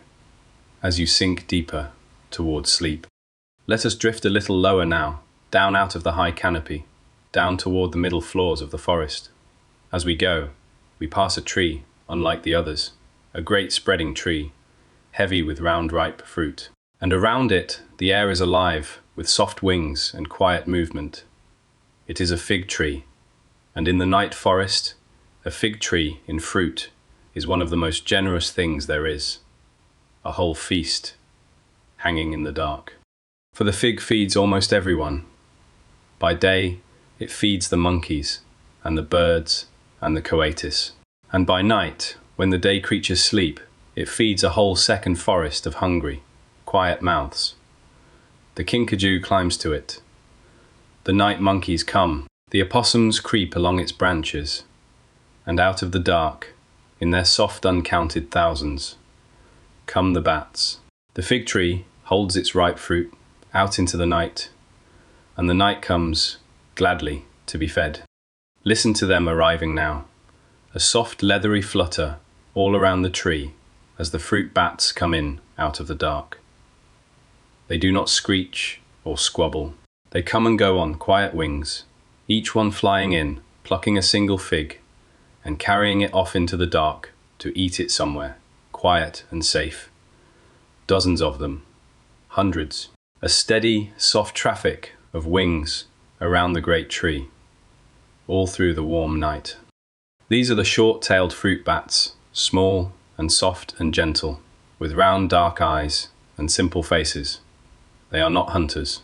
as you sink deeper towards sleep. Let us drift a little lower now, down out of the high canopy, down toward the middle floors of the forest. As we go, we pass a tree unlike the others, a great spreading tree, heavy with round ripe fruit. And around it, the air is alive with soft wings and quiet movement. It is a fig tree, and in the night forest, a fig tree in fruit is one of the most generous things there is. A whole feast, hanging in the dark. For the fig feeds almost everyone. By day, it feeds the monkeys, and the birds, and the coatis. And by night, when the day creatures sleep, it feeds a whole second forest of hungry, quiet mouths. The kinkajou climbs to it. The night monkeys come. The opossums creep along its branches. And out of the dark, in their soft uncounted thousands, come the bats. The fig tree holds its ripe fruit out into the night, and the night comes gladly to be fed. Listen to them arriving now, a soft leathery flutter all around the tree as the fruit bats come in out of the dark. They do not screech or squabble. They come and go on quiet wings, each one flying in, plucking a single fig, and carrying it off into the dark to eat it somewhere, quiet and safe. Dozens of them, hundreds, a steady, soft traffic of wings around the great tree, all through the warm night. These are the short-tailed fruit bats, small and soft and gentle, with round dark eyes and simple faces. They are not hunters.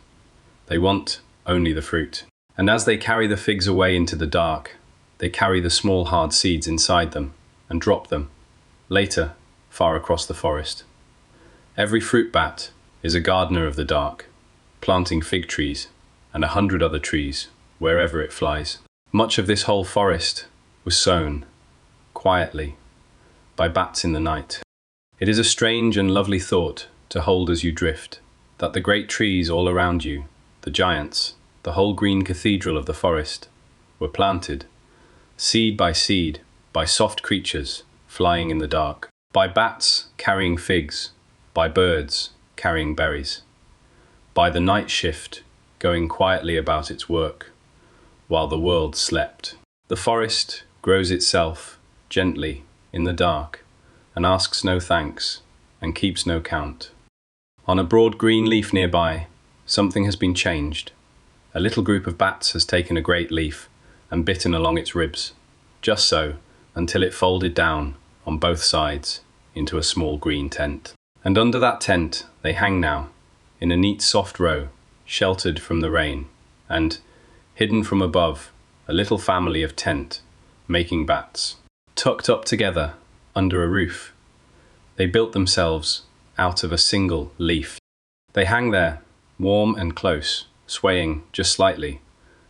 They want only the fruit. And as they carry the figs away into the dark, they carry the small hard seeds inside them and drop them, later, far across the forest. Every fruit bat is a gardener of the dark, planting fig trees and 100 other trees wherever it flies. Much of this whole forest was sown, quietly, by bats in the night. It is a strange and lovely thought to hold as you drift, that the great trees all around you, the giants, the whole green cathedral of the forest, were planted, seed, by soft creatures flying in the dark, by bats carrying figs, by birds carrying berries, by the night shift going quietly about its work, while the world slept. The forest grows itself gently in the dark, and asks no thanks, and keeps no count. On a broad green leaf nearby, something has been changed. A little group of bats has taken a great leaf and bitten along its ribs, just so, until it folded down on both sides into a small green tent. And under that tent they hang now, in a neat soft row, sheltered from the rain, and, hidden from above, a little family of tent-making bats. tucked up together under a roof. They built themselves out of a single leaf. They hang there, warm and close, swaying just slightly,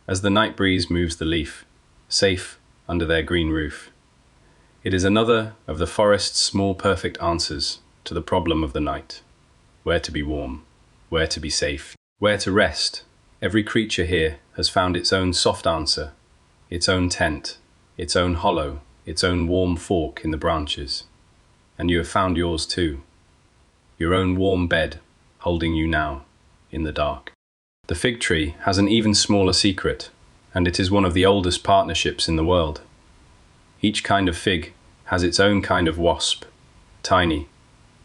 as the night breeze moves the leaf, safe under their green roof. It is another of the forest's small perfect answers to the problem of the night. Where to be warm, where to be safe, where to rest. Every creature here has found its own soft answer, its own tent, its own hollow, its own warm fork in the branches. And you have found yours too, your own warm bed holding you now in the dark. The fig tree has an even smaller secret, and it is one of the oldest partnerships in the world. Each kind of fig has its own kind of wasp, tiny,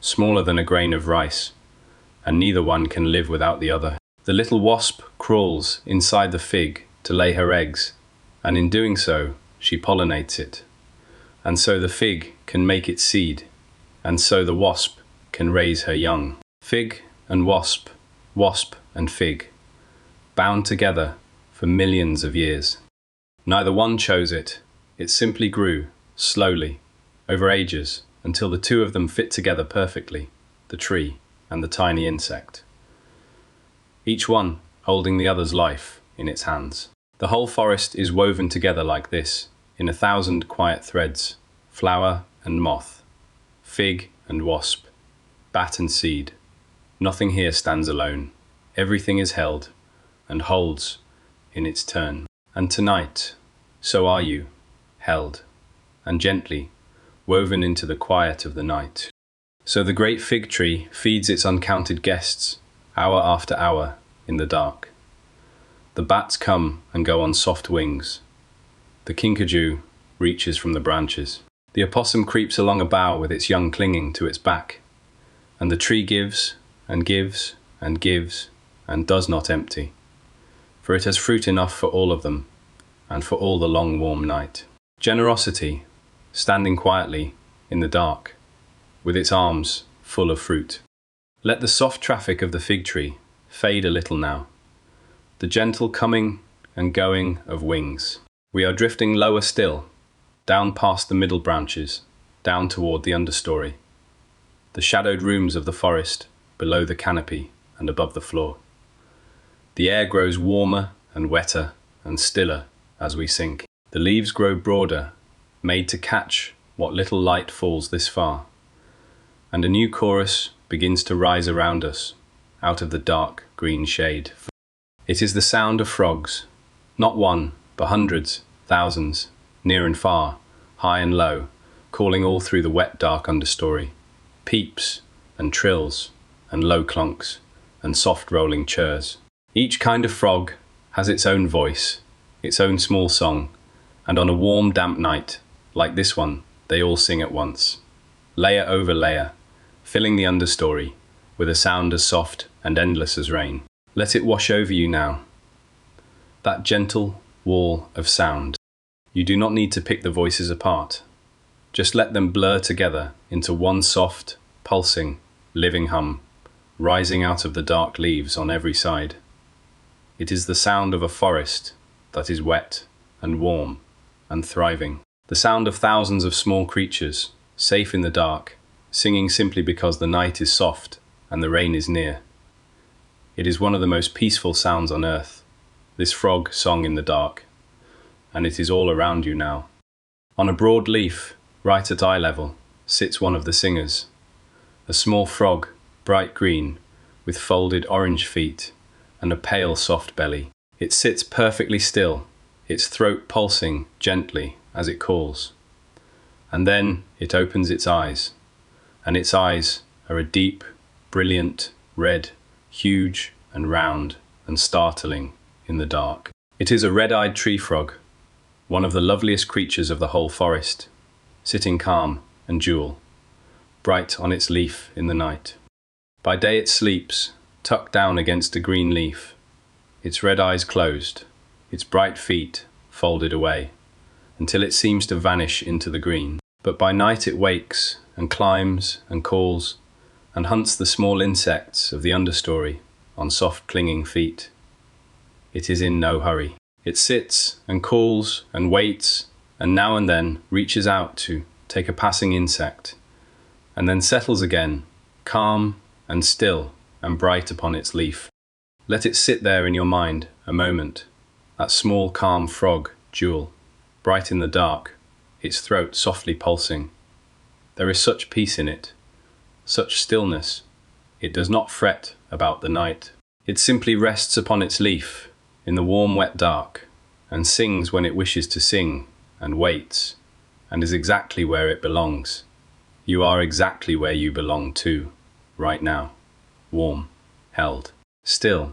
smaller than a grain of rice, and neither one can live without the other. The little wasp crawls inside the fig to lay her eggs, and in doing so, she pollinates it. And so the fig can make its seed, and so the wasp can raise her young. Fig and wasp, wasp and fig, bound together for millions of years. Neither one chose it. It simply grew, slowly, over ages, until the two of them fit together perfectly, the tree and the tiny insect, each one holding the other's life in its hands. The whole forest is woven together like this, in 1,000 quiet threads, flower and moth, fig and wasp, bat and seed. Nothing here stands alone. Everything is held and holds in its turn. And tonight, so are you, held and gently woven into the quiet of the night. So the great fig tree feeds its uncounted guests, hour after hour, in the dark. The bats come and go on soft wings. The kinkajou reaches from the branches. The opossum creeps along a bough with its young clinging to its back. And the tree gives and gives and gives and does not empty, for it has fruit enough for all of them and for all the long warm night. Generosity, standing quietly in the dark, with its arms full of fruit. Let the soft traffic of the fig tree fade a little now, the gentle coming and going of wings. We are drifting lower still, down past the middle branches, down toward the understory, the shadowed rooms of the forest below the canopy and above the floor. The air grows warmer and wetter and stiller as we sink. The leaves grow broader, made to catch what little light falls this far, and a new chorus begins to rise around us out of the dark green shade. It is the sound of frogs, not one, but hundreds, thousands, near and far, high and low, calling all through the wet dark understory. Peeps and trills and low clunks and soft rolling churs. Each kind of frog has its own voice, its own small song, and on a warm damp night like this one, they all sing at once, layer over layer, filling the understory with a sound as soft and endless as rain. Let it wash over you now, that gentle wall of sound. You do not need to pick the voices apart. Just let them blur together into one soft, pulsing, living hum, rising out of the dark leaves on every side. It is the sound of a forest that is wet and warm and thriving. The sound of thousands of small creatures, safe in the dark, singing simply because the night is soft and the rain is near. It is one of the most peaceful sounds on earth, this frog song in the dark, and it is all around you now. On a broad leaf, right at eye level, sits one of the singers, a small frog, bright green, with folded orange feet and a pale soft belly. It sits perfectly still, its throat pulsing gently as it calls. And then it opens its eyes, and its eyes are a deep, brilliant red, huge and round and startling in the dark. It is a red-eyed tree frog, one of the loveliest creatures of the whole forest, sitting calm and jewel, bright on its leaf in the night. By day it sleeps, tucked down against a green leaf, its red eyes closed, its bright feet folded away, until it seems to vanish into the green. But by night it wakes and climbs and calls and hunts the small insects of the understory on soft clinging feet. It is in no hurry. It sits and calls and waits and now and then reaches out to take a passing insect, and then settles again, calm and still and bright upon its leaf. Let it sit there in your mind a moment, that small calm frog, Jewel, bright in the dark, its throat softly pulsing. There is such peace in it, such stillness. It does not fret about the night. It simply rests upon its leaf in the warm, wet dark, and sings when it wishes to sing, and waits, and is exactly where it belongs. You are exactly where you belong too, right now, warm, held, still,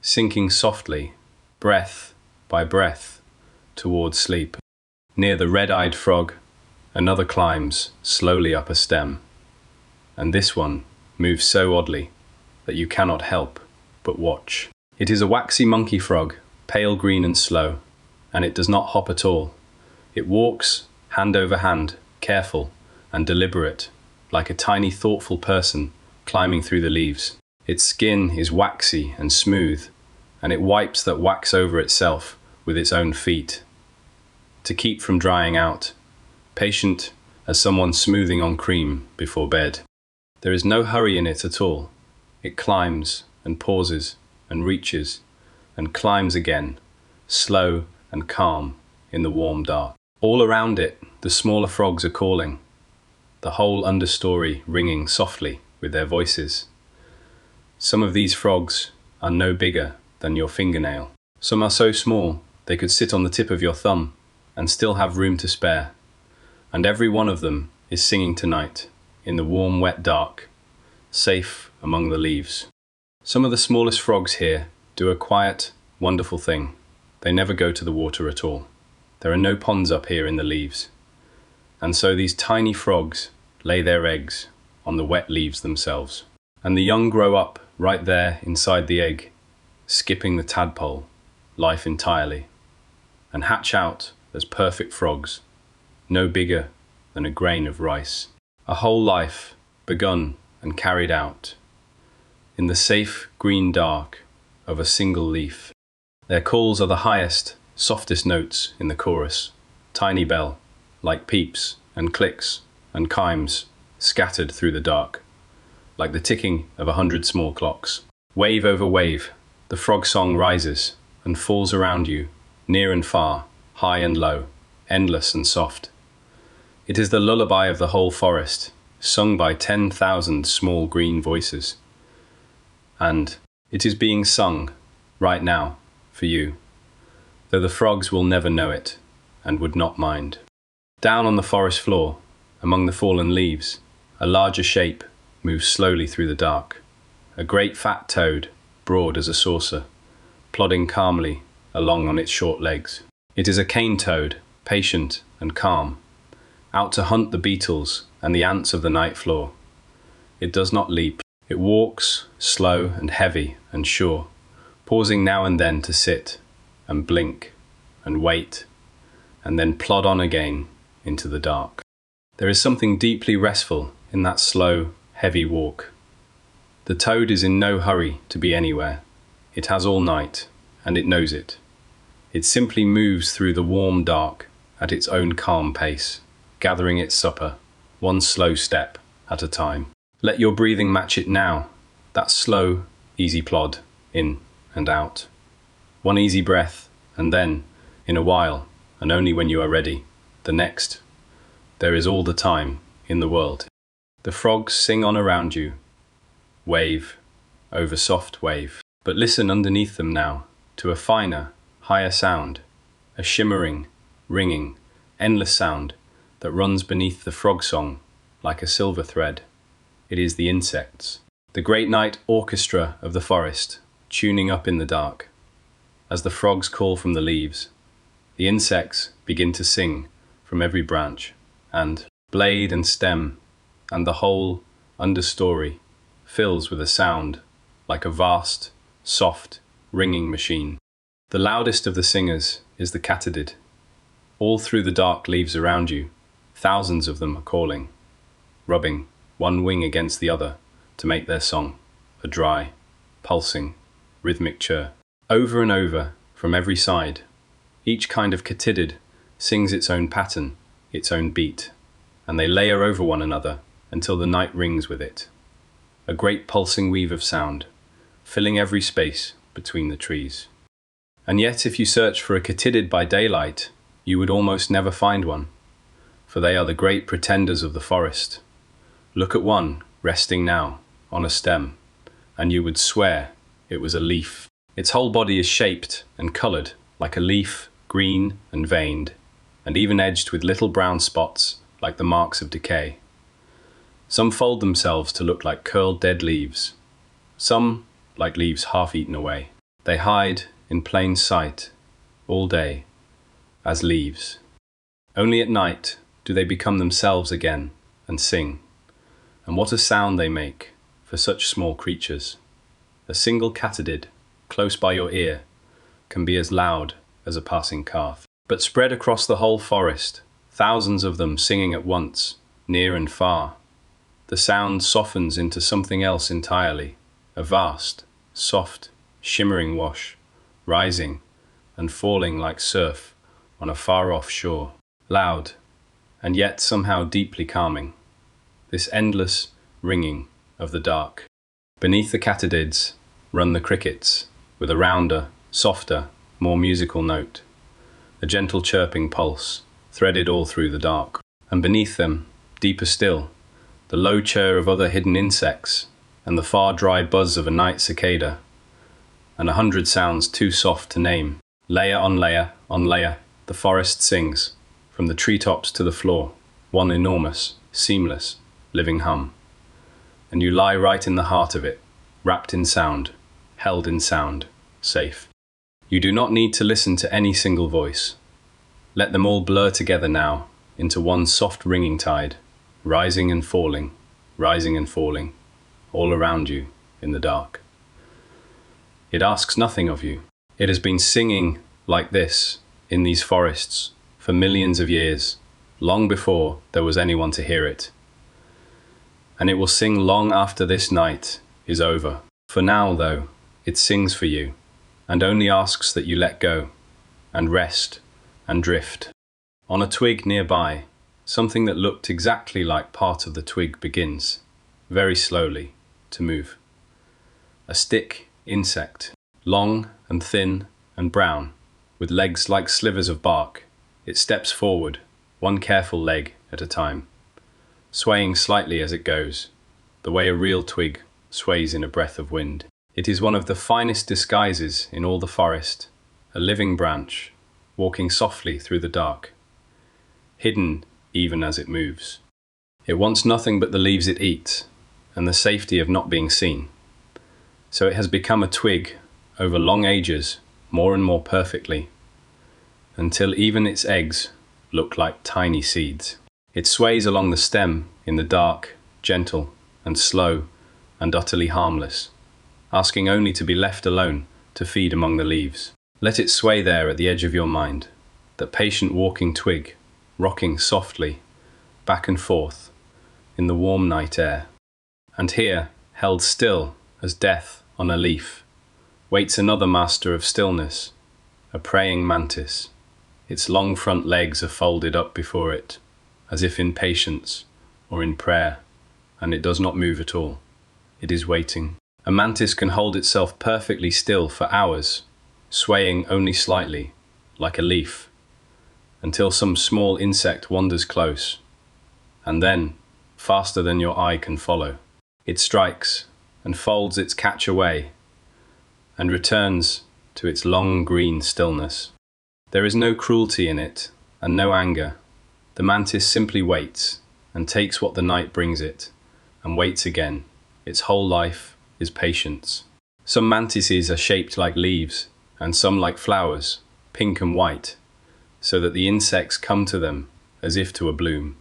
sinking softly, breath by breath, towards sleep. Near the red-eyed frog, another climbs slowly up a stem, and this one moves so oddly that you cannot help but watch. It is a waxy monkey frog, pale green and slow, and it does not hop at all. It walks, hand over hand, careful and deliberate, like a tiny thoughtful person climbing through the leaves. Its skin is waxy and smooth, and it wipes that wax over itself with its own feet, to keep from drying out, patient as someone smoothing on cream before bed. There is no hurry in it at all. It climbs and pauses and reaches and climbs again, slow and calm in the warm dark. All around it, the smaller frogs are calling, the whole understory ringing softly with their voices. Some of these frogs are no bigger than your fingernail. Some are so small they could sit on the tip of your thumb and still have room to spare. And every one of them is singing tonight in the warm, wet dark, safe among the leaves. Some of the smallest frogs here do a quiet, wonderful thing. They never go to the water at all. There are no ponds up here in the leaves. And so these tiny frogs lay their eggs on the wet leaves themselves. And the young grow up right there inside the egg, skipping the tadpole, life entirely, and hatch out as perfect frogs, no bigger than a grain of rice. A whole life begun and carried out in the safe green dark of a single leaf. Their calls are the highest, softest notes in the chorus, tiny bell, like peeps and clicks and chimes scattered through the dark, like the ticking of 100 small clocks. Wave over wave, the frog song rises and falls around you, near and far, high and low, endless and soft. It is the lullaby of the whole forest, sung by 10,000 small green voices. And it is being sung, right now, for you, though the frogs will never know it, and would not mind. Down on the forest floor, among the fallen leaves, a larger shape moves slowly through the dark. A great fat toad, broad as a saucer, plodding calmly along on its short legs. It is a cane toad, patient and calm, out to hunt the beetles and the ants of the night floor. It does not leap. It walks, slow and heavy and sure, pausing now and then to sit and blink and wait, and then plod on again into the dark. There is something deeply restful in that slow, heavy walk. The toad is in no hurry to be anywhere. It has all night, and it knows it. It simply moves through the warm dark at its own calm pace, gathering its supper, one slow step at a time. Let your breathing match it now, that slow, easy plod, in and out. One easy breath, and then, in a while, and only when you are ready, the next. There is all the time in the world. The frogs sing on around you, wave over soft wave. But listen underneath them now to a finer, higher sound, a shimmering, ringing, endless sound that runs beneath the frog song like a silver thread. It is the insects, the great night orchestra of the forest, tuning up in the dark. As the frogs call from the leaves, the insects begin to sing from every branch, and blade and stem, and the whole understory fills with a sound like a vast, soft, ringing machine. The loudest of the singers is the katydid. All through the dark leaves around you, thousands of them are calling, rubbing one wing against the other to make their song a dry, pulsing, rhythmic chirp. Over and over, from every side, each kind of katydid sings its own pattern, its own beat, and they layer over one another until the night rings with it. A great pulsing weave of sound, filling every space between the trees. And yet, if you search for a katydid by daylight, you would almost never find one, for they are the great pretenders of the forest. Look at one, resting now, on a stem, and you would swear it was a leaf. Its whole body is shaped and coloured like a leaf, green and veined, and even edged with little brown spots like the marks of decay. Some fold themselves to look like curled dead leaves, some like leaves half eaten away. They hide in plain sight all day as leaves. Only at night do they become themselves again and sing. And what a sound they make for such small creatures. A single katydid close by your ear can be as loud as a passing car. But spread across the whole forest, thousands of them singing at once, near and far, the sound softens into something else entirely, a vast, soft, shimmering wash, rising and falling like surf on a far-off shore. Loud, and yet somehow deeply calming. This endless ringing of the dark. Beneath the katydids run the crickets, with a rounder, softer, more musical note. A gentle chirping pulse, threaded all through the dark. And beneath them, deeper still, the low chirr of other hidden insects, and the far dry buzz of a night cicada, and 100 sounds too soft to name. Layer on layer on layer, the forest sings, from the treetops to the floor, one enormous, seamless, living hum. And you lie right in the heart of it, wrapped in sound, held in sound, safe. You do not need to listen to any single voice. Let them all blur together now into one soft ringing tide, rising and falling, all around you in the dark. It asks nothing of you. It has been singing like this in these forests for millions of years, long before there was anyone to hear it. And it will sing long after this night is over. For now, though, it sings for you, and only asks that you let go, and rest, and drift. On a twig nearby, something that looked exactly like part of the twig begins, very slowly, to move. A stick insect, long and thin and brown, with legs like slivers of bark. It steps forward, one careful leg at a time, swaying slightly as it goes, the way a real twig sways in a breath of wind. It is one of the finest disguises in all the forest, a living branch, walking softly through the dark, hidden even as it moves. It wants nothing but the leaves it eats, and the safety of not being seen. So it has become a twig over long ages, more and more perfectly, until even its eggs look like tiny seeds. It sways along the stem in the dark, gentle and slow and utterly harmless, asking only to be left alone to feed among the leaves. Let it sway there at the edge of your mind, that patient walking twig, rocking softly, back and forth, in the warm night air. And here, held still as death on a leaf, waits another master of stillness, a praying mantis. Its long front legs are folded up before it, as if in patience or in prayer, and it does not move at all. It is waiting. A mantis can hold itself perfectly still for hours, swaying only slightly, like a leaf, until some small insect wanders close, and then, faster than your eye can follow, it strikes and folds its catch away, and returns to its long green stillness. There is no cruelty in it, and no anger. The mantis simply waits, and takes what the night brings it, and waits again. Its whole life is patience. Some mantises are shaped like leaves, and some like flowers, pink and white, so that the insects come to them as if to a bloom.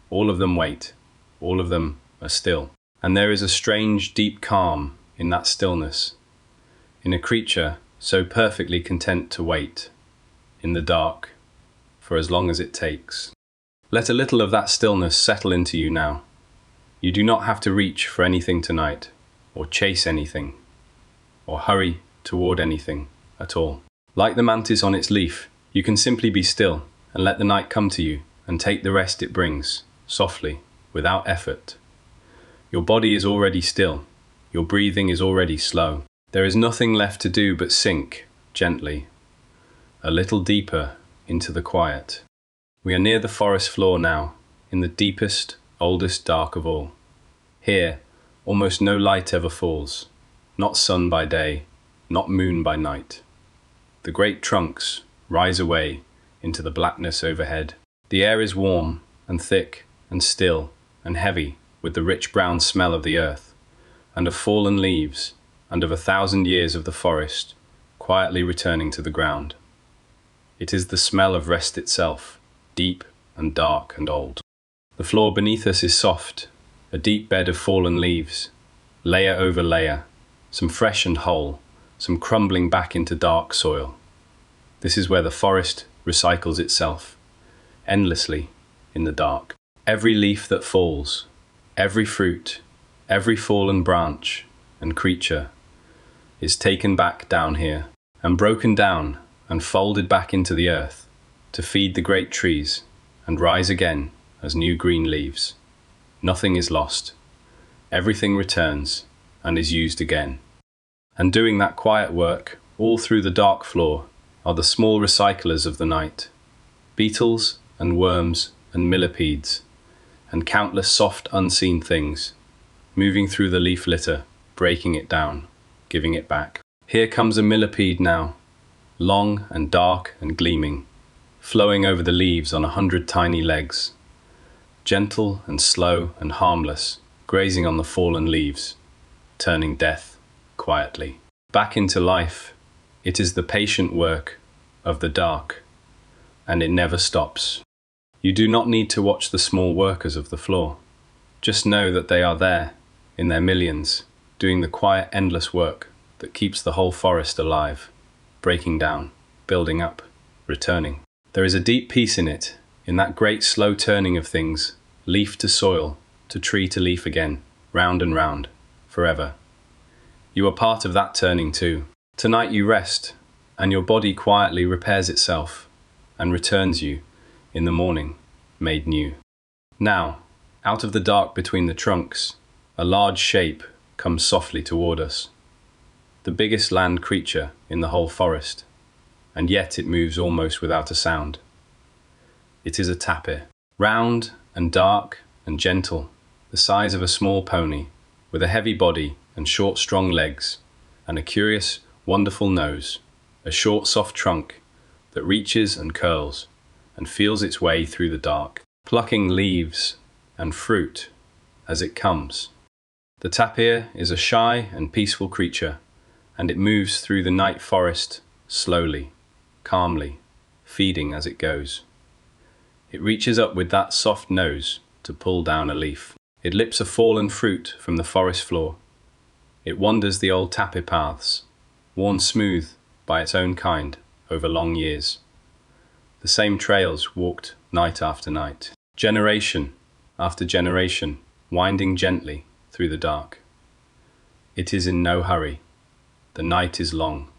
All of them wait, all of them are still. And there is a strange, deep calm in that stillness, in a creature so perfectly content to wait, in the dark, for as long as it takes. Let a little of that stillness settle into you now. You do not have to reach for anything tonight, or chase anything, or hurry toward anything at all. Like the mantis on its leaf, you can simply be still, and let the night come to you and take the rest it brings, softly, without effort. Your body is already still. Your breathing is already slow. There is nothing left to do but sink, gently, a little deeper into the quiet. We are near the forest floor now, in the deepest, oldest dark of all. Here, almost no light ever falls, not sun by day, not moon by night. The great trunks rise away into the blackness overhead. The air is warm and thick and still and heavy with the rich brown smell of the earth and of fallen leaves and of 1,000 years of the forest quietly returning to the ground. It is the smell of rest itself, deep and dark and old. The floor beneath us is soft, a deep bed of fallen leaves, layer over layer, some fresh and whole, some crumbling back into dark soil. This is where the forest recycles itself, endlessly, in the dark. Every leaf that falls, every fruit, every fallen branch and creature is taken back down here and broken down and folded back into the earth to feed the great trees and rise again as new green leaves. Nothing is lost. Everything returns and is used again. And doing that quiet work all through the dark floor are the small recyclers of the night, beetles and worms and millipedes, and countless soft unseen things, moving through the leaf litter, breaking it down, giving it back. Here comes a millipede now, long and dark and gleaming, flowing over the leaves on 100 tiny legs, gentle and slow and harmless, grazing on the fallen leaves, turning death quietly back into life. It is the patient work of the dark, and it never stops. You do not need to watch the small workers of the floor. Just know that they are there, in their millions, doing the quiet, endless work that keeps the whole forest alive, breaking down, building up, returning. There is a deep peace in it, in that great slow turning of things, leaf to soil, to tree to leaf again, round and round, forever. You are part of that turning too. Tonight you rest, and your body quietly repairs itself, and returns you, in the morning, made new. Now, out of the dark between the trunks, a large shape comes softly toward us. The biggest land creature in the whole forest, and yet it moves almost without a sound. It is a tapir, round and dark and gentle, the size of a small pony, with a heavy body and short, strong legs, and a curious, wonderful nose, a short, soft trunk that reaches and curls and feels its way through the dark, plucking leaves and fruit as it comes. The tapir is a shy and peaceful creature, and it moves through the night forest slowly, calmly, feeding as it goes. It reaches up with that soft nose to pull down a leaf. It lips a fallen fruit from the forest floor. It wanders the old tapir paths, worn smooth by its own kind over long years. The same trails walked night after night, generation after generation, winding gently through the dark. It is in no hurry. The night is long,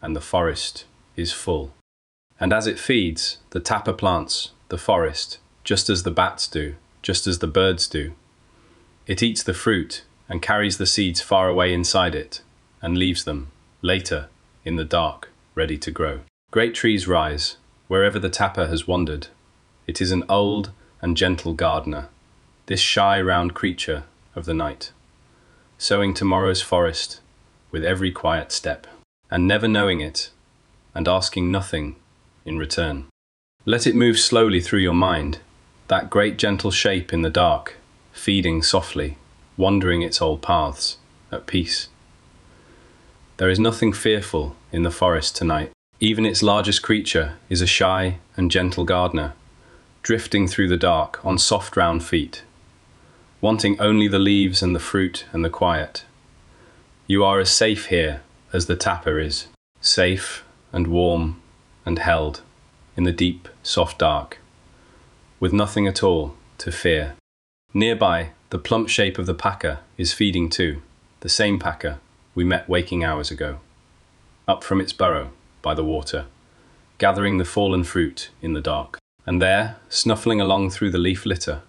and the forest is full. And as it feeds, the tapir plants the forest, just as the bats do, just as the birds do. It eats the fruit and carries the seeds far away inside it, and leaves them, later, in the dark, ready to grow. Great trees rise, wherever the tapir has wandered. It is an old and gentle gardener, this shy round creature of the night, sowing tomorrow's forest with every quiet step, and never knowing it, and asking nothing in return. Let it move slowly through your mind, that great gentle shape in the dark, feeding softly, wandering its old paths, at peace. There is nothing fearful in the forest tonight. Even its largest creature is a shy and gentle gardener, drifting through the dark on soft round feet, wanting only the leaves and the fruit and the quiet. You are as safe here as the tapir is, safe and warm and held in the deep, soft dark, with nothing at all to fear. Nearby, the plump shape of the paca is feeding too, the same paca we met waking hours ago, up from its burrow by the water, gathering the fallen fruit in the dark. And there, snuffling along through the leaf litter,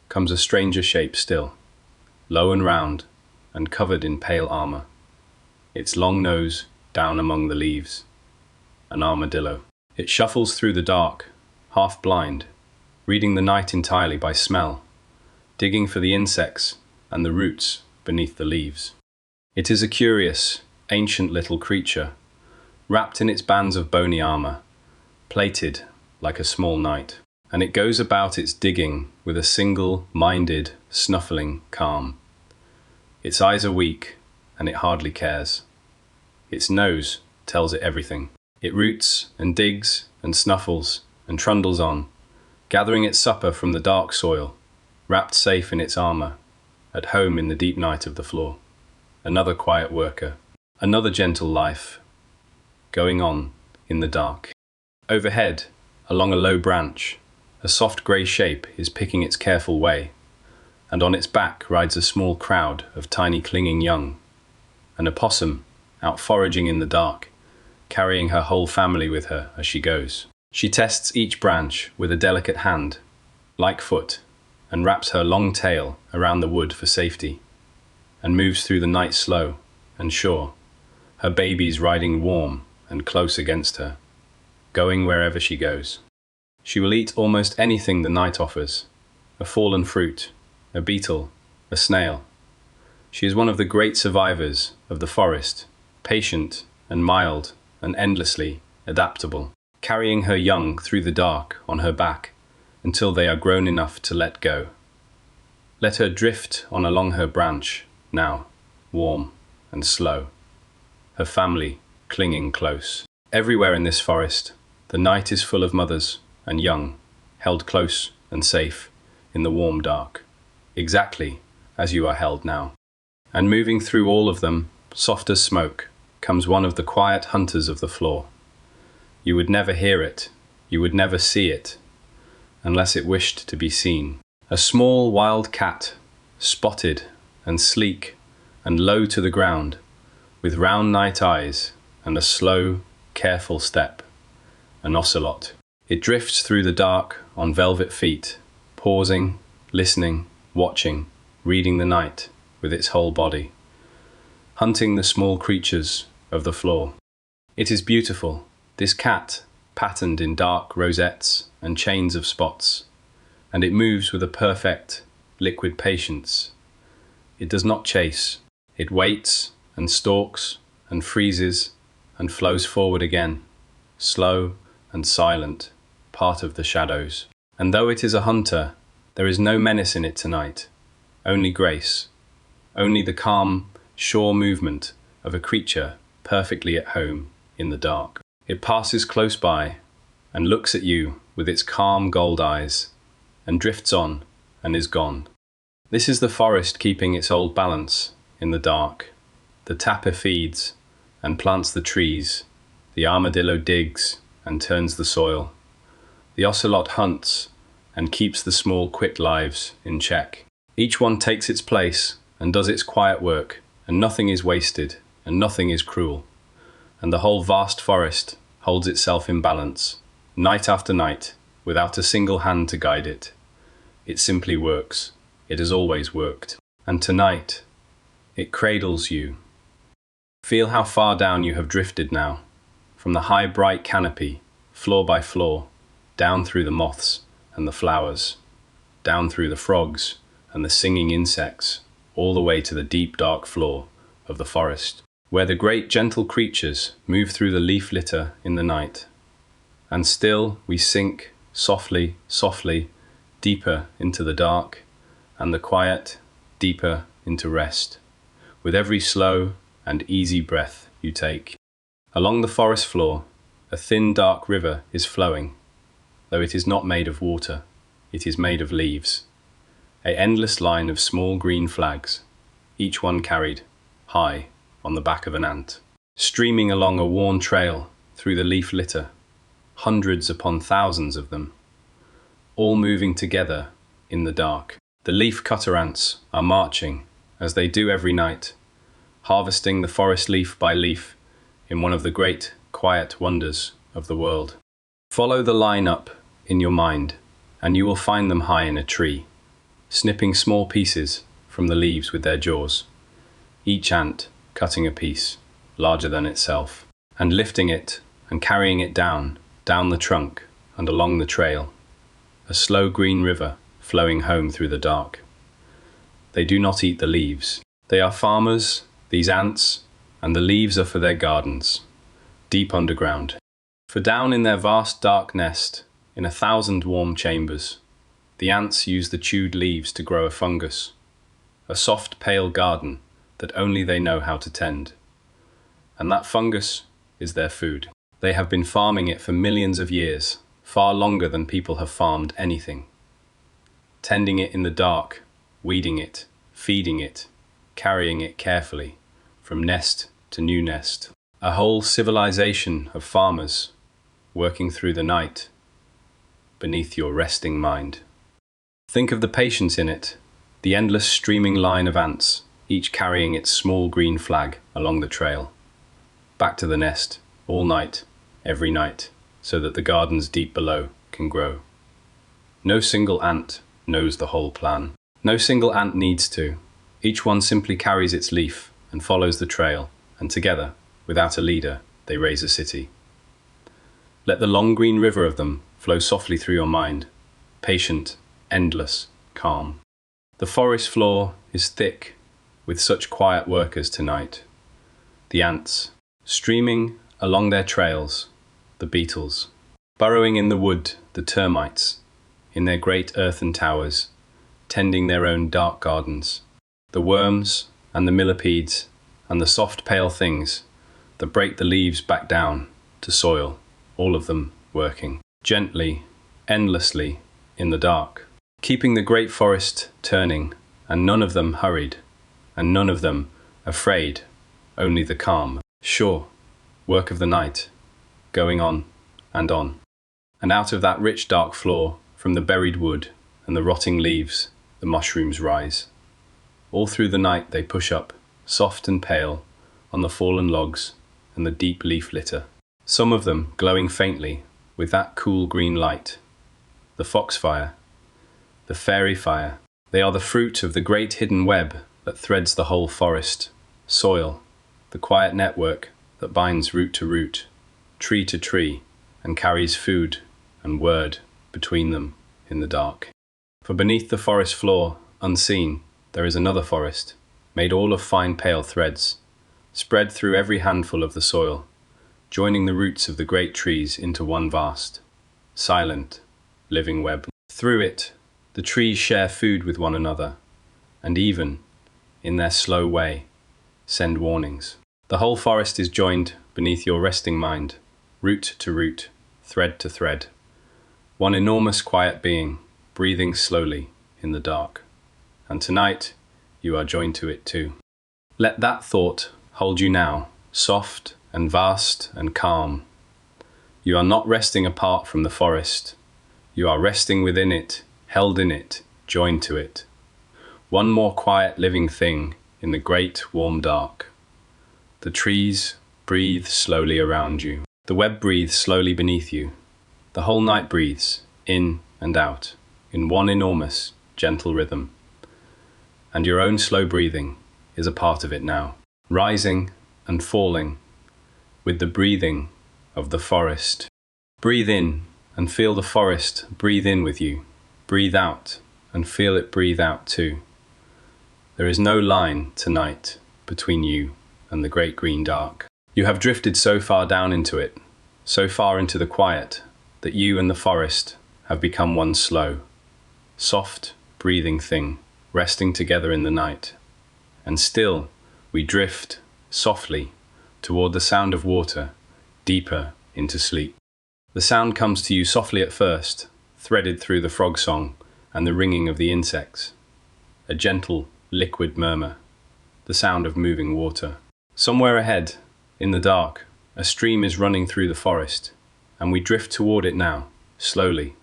comes a stranger shape still, low and round, and covered in pale armor, its long nose down among the leaves. An armadillo. It shuffles through the dark, half blind, reading the night entirely by smell, digging for the insects and the roots beneath the leaves. It is a curious, ancient little creature, wrapped in its bands of bony armor, plated like a small knight, and it goes about its digging with a single-minded, snuffling calm. Its eyes are weak, and it hardly cares. Its nose tells it everything. It roots and digs and snuffles and trundles on, gathering its supper from the dark soil, wrapped safe in its armor, at home in the deep night of the floor. Another quiet worker, another gentle life, going on in the dark. Overhead, along a low branch, a soft grey shape is picking its careful way, and on its back rides a small crowd of tiny clinging young. An opossum, out foraging in the dark, carrying her whole family with her as she goes. She tests each branch with a delicate hand, like foot, and wraps her long tail around the wood for safety, and moves through the night slow and sure, her babies riding warm and close against her, going wherever she goes. She will eat almost anything the night offers, a fallen fruit, a beetle, a snail. She is one of the great survivors of the forest, patient and mild and endlessly adaptable, carrying her young through the dark on her back until they are grown enough to let go. Let her drift on along her branch now, warm and slow, her family clinging close. Everywhere in this forest, the night is full of mothers and young, held close and safe in the warm dark, exactly as you are held now. And moving through all of them, soft as smoke, comes one of the quiet hunters of the floor. You would never hear it, you would never see it, unless it wished to be seen. A small wild cat, spotted and sleek and low to the ground, with round night eyes and a slow, careful step. An ocelot. It drifts through the dark on velvet feet, pausing, listening, watching, reading the night with its whole body, hunting the small creatures of the floor. It is beautiful, this cat, patterned in dark rosettes and chains of spots, and it moves with a perfect, liquid patience. It does not chase. It waits and stalks and freezes and flows forward again, slow and silent, part of the shadows. And though it is a hunter, there is no menace in it tonight, only grace, only the calm, sure movement of a creature perfectly at home in the dark. It passes close by and looks at you with its calm gold eyes and drifts on and is gone. This is the forest keeping its old balance in the dark. The tapir feeds and plants the trees. The armadillo digs and turns the soil. The ocelot hunts and keeps the small quick lives in check. Each one takes its place and does its quiet work, and nothing is wasted and nothing is cruel. And the whole vast forest holds itself in balance, night after night, without a single hand to guide it. It simply works. It has always worked. And tonight, it cradles you. Feel how far down you have drifted now, from the high bright canopy, floor by floor, down through the moths and the flowers, down through the frogs and the singing insects, all the way to the deep dark floor of the forest, where the great gentle creatures move through the leaf litter in the night. And still we sink softly, softly, deeper into the dark and the quiet, deeper into rest, with every slow and easy breath you take. Along the forest floor, a thin dark river is flowing, though it is not made of water, it is made of leaves. An endless line of small green flags, each one carried high on the back of an ant, streaming along a worn trail through the leaf litter, hundreds upon thousands of them, all moving together in the dark. The leaf cutter ants are marching, as they do every night, harvesting the forest leaf by leaf in one of the great, quiet wonders of the world. Follow the line up in your mind, and you will find them high in a tree, snipping small pieces from the leaves with their jaws, each ant cutting a piece larger than itself, and lifting it and carrying it down the trunk and along the trail, a slow green river flowing home through the dark. They do not eat the leaves. They are farmers, these ants, and the leaves are for their gardens, deep underground. For down in their vast dark nest, in 1,000 warm chambers, the ants use the chewed leaves to grow a fungus, a soft pale garden that only they know how to tend. And that fungus is their food. They have been farming it for millions of years, far longer than people have farmed anything. Tending it in the dark, weeding it, feeding it, carrying it carefully, from nest to new nest. A whole civilization of farmers working through the night, beneath your resting mind. Think of the patience in it, the endless streaming line of ants, each carrying its small green flag along the trail. Back to the nest, all night, every night, so that the gardens deep below can grow. No single ant knows the whole plan. No single ant needs to. Each one simply carries its leaf and follows the trail, and together, without a leader, they raise a city. Let the long green river of them flow softly through your mind, patient, endless, calm. The forest floor is thick with such quiet workers tonight. The ants, streaming along their trails, the beetles, burrowing in the wood, the termites, in their great earthen towers, tending their own dark gardens, the worms and the millipedes and the soft pale things that break the leaves back down to soil, all of them working, gently, endlessly, in the dark, keeping the great forest turning, and none of them hurried, and none of them afraid, only the calm, sure work of the night, going on and on. And out of that rich dark floor, from the buried wood and the rotting leaves, the mushrooms rise. All through the night they push up, soft and pale, on the fallen logs and the deep leaf litter. Some of them glowing faintly with that cool green light. The foxfire, the fairy fire, they are the fruit of the great hidden web that threads the whole forest, soil, the quiet network that binds root to root, tree to tree, and carries food and word between them in the dark. For beneath the forest floor, unseen, there is another forest, made all of fine pale threads, spread through every handful of the soil, joining the roots of the great trees into one vast, silent, living web. Through it, the trees share food with one another, and even, in their slow way, send warnings. The whole forest is joined beneath your resting mind, root to root, thread to thread. One enormous quiet being, breathing slowly in the dark. And tonight, you are joined to it too. Let that thought hold you now, soft and vast and calm. You are not resting apart from the forest. You are resting within it, held in it, joined to it. One more quiet living thing in the great warm dark. The trees breathe slowly around you. The web breathes slowly beneath you. The whole night breathes, in and out, in one enormous, gentle rhythm. And your own slow breathing is a part of it now, rising and falling with the breathing of the forest. Breathe in and feel the forest breathe in with you. Breathe out and feel it breathe out too. There is no line tonight between you and the great green dark. You have drifted so far down into it, so far into the quiet, that you and the forest have become one slow, soft, breathing thing, resting together in the night. And still, we drift, softly, toward the sound of water, deeper into sleep. The sound comes to you softly at first, threaded through the frog song and the ringing of the insects. A gentle, liquid murmur, the sound of moving water. Somewhere ahead, in the dark, a stream is running through the forest, and we drift toward it now, slowly.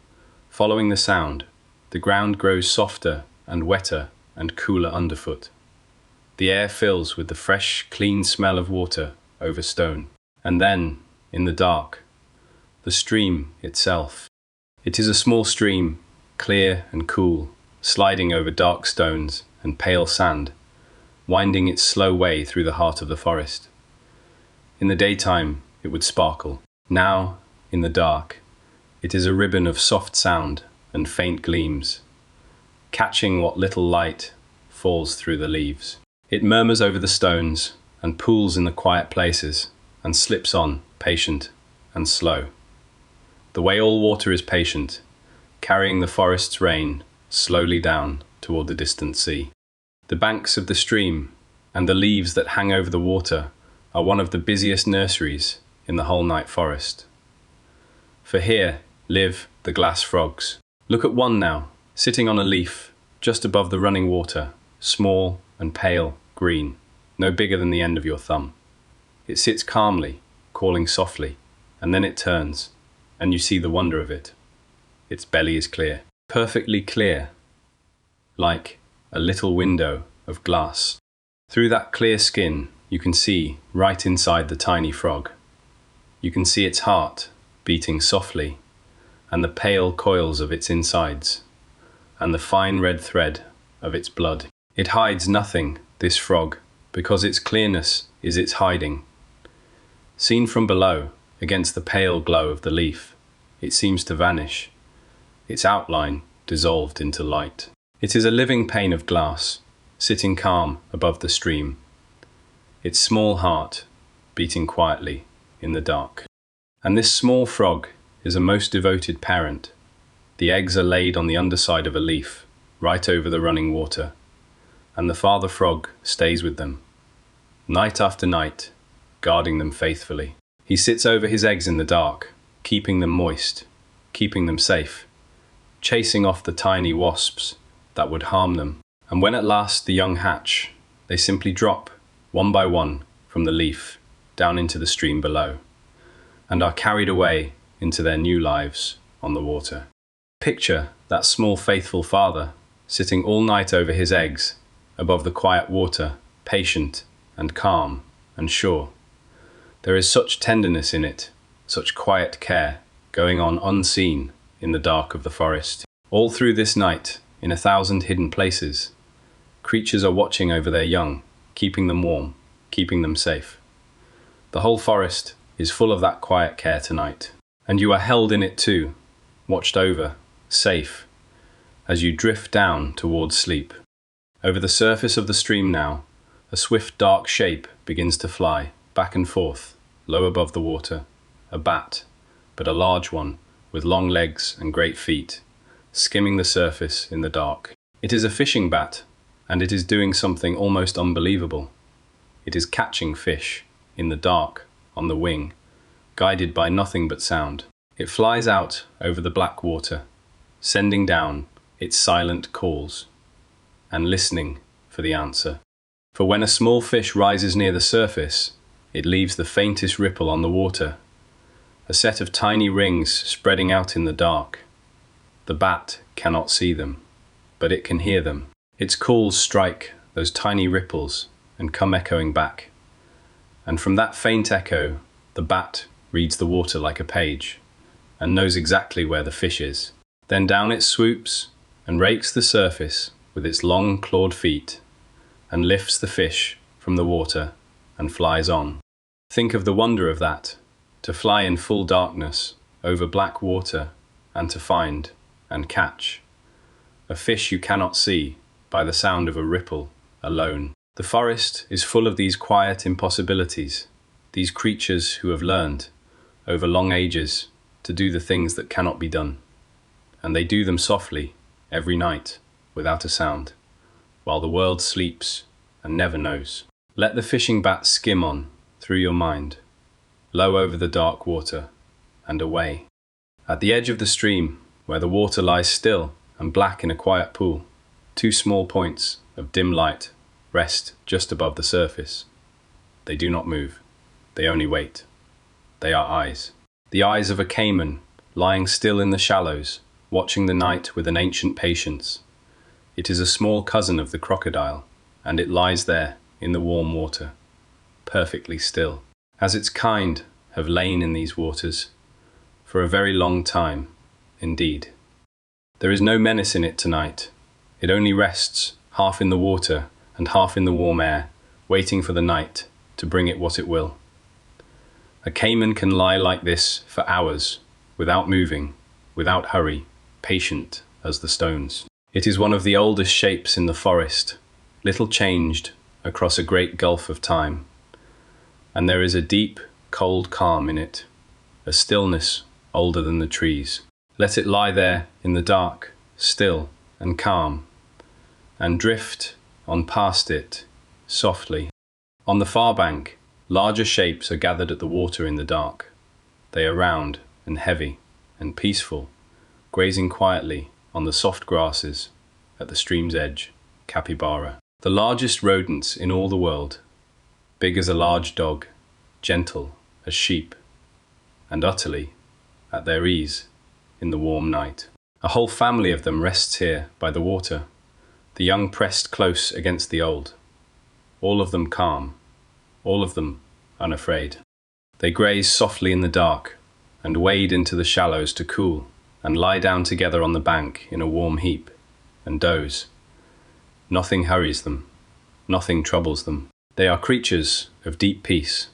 Following the sound, the ground grows softer and wetter and cooler underfoot. The air fills with the fresh, clean smell of water over stone. And then, in the dark, the stream itself. It is a small stream, clear and cool, sliding over dark stones and pale sand, winding its slow way through the heart of the forest. In the daytime, it would sparkle. Now, in the dark, it is a ribbon of soft sound and faint gleams, catching what little light falls through the leaves. It murmurs over the stones and pools in the quiet places and slips on, patient and slow. The way all water is patient, carrying the forest's rain slowly down toward the distant sea. The banks of the stream and the leaves that hang over the water are one of the busiest nurseries in the whole night forest. For here live the glass frogs. Look at one now, sitting on a leaf just above the running water, small and pale green, no bigger than the end of your thumb. It sits calmly, calling softly, and then it turns, and you see the wonder of it. Its belly is clear, perfectly clear, like a little window of glass. Through that clear skin, you can see right inside the tiny frog. You can see its heart beating softly, and the pale coils of its insides, and the fine red thread of its blood. It hides nothing, this frog, because its clearness is its hiding. Seen from below, against the pale glow of the leaf, it seems to vanish, its outline dissolved into light. It is a living pane of glass, sitting calm above the stream, its small heart beating quietly in the dark. And this small frog is a most devoted parent. The eggs are laid on the underside of a leaf, right over the running water, and the father frog stays with them, night after night, guarding them faithfully. He sits over his eggs in the dark, keeping them moist, keeping them safe, chasing off the tiny wasps that would harm them. And when at last the young hatch, they simply drop, one by one, from the leaf down into the stream below, and are carried away into their new lives on the water. Picture that small faithful father sitting all night over his eggs above the quiet water, patient and calm and sure. There is such tenderness in it, such quiet care going on unseen in the dark of the forest. All through this night, in 1,000 hidden places, creatures are watching over their young, keeping them warm, keeping them safe. The whole forest is full of that quiet care tonight, and you are held in it too, watched over, safe, as you drift down towards sleep. Over the surface of the stream now, a swift dark shape begins to fly, back and forth, low above the water. A bat, but a large one, with long legs and great feet, skimming the surface in the dark. It is a fishing bat, and it is doing something almost unbelievable. It is catching fish, in the dark, on the wing, guided by nothing but sound. It flies out over the black water, sending down its silent calls, and listening for the answer. For when a small fish rises near the surface, it leaves the faintest ripple on the water, a set of tiny rings spreading out in the dark. The bat cannot see them, but it can hear them. Its calls strike those tiny ripples and come echoing back. And from that faint echo, the bat reads the water like a page and knows exactly where the fish is. Then down it swoops and rakes the surface with its long clawed feet and lifts the fish from the water and flies on. Think of the wonder of that, to fly in full darkness over black water and to find and catch a fish you cannot see by the sound of a ripple alone. The forest is full of these quiet impossibilities, these creatures who have learned over long ages to do the things that cannot be done. And they do them softly every night without a sound, while the world sleeps and never knows. Let the fishing bat skim on through your mind, low over the dark water and away. At the edge of the stream, where the water lies still and black in a quiet pool, two small points of dim light rest just above the surface. They do not move. They only wait. They are eyes. The eyes of a caiman lying still in the shallows, watching the night with an ancient patience. It is a small cousin of the crocodile, and it lies there in the warm water, perfectly still, as its kind have lain in these waters for a very long time, indeed. There is no menace in it tonight. It only rests, half in the water and half in the warm air, waiting for the night to bring it what it will. A caiman can lie like this for hours, without moving, without hurry, patient as the stones. It is one of the oldest shapes in the forest, little changed across a great gulf of time. And there is a deep, cold calm in it, a stillness older than the trees. Let it lie there in the dark, still and calm, and drift on past it, softly. On the far bank, larger shapes are gathered at the water in the dark. They are round and heavy and peaceful, grazing quietly on the soft grasses at the stream's edge. Capybara, the largest rodents in all the world, big as a large dog, gentle as sheep, and utterly at their ease in the warm night. A whole family of them rests here by the water, the young pressed close against the old, all of them calm, all of them unafraid. They graze softly in the dark and wade into the shallows to cool and lie down together on the bank in a warm heap and doze. Nothing hurries them, nothing troubles them. They are creatures of deep peace,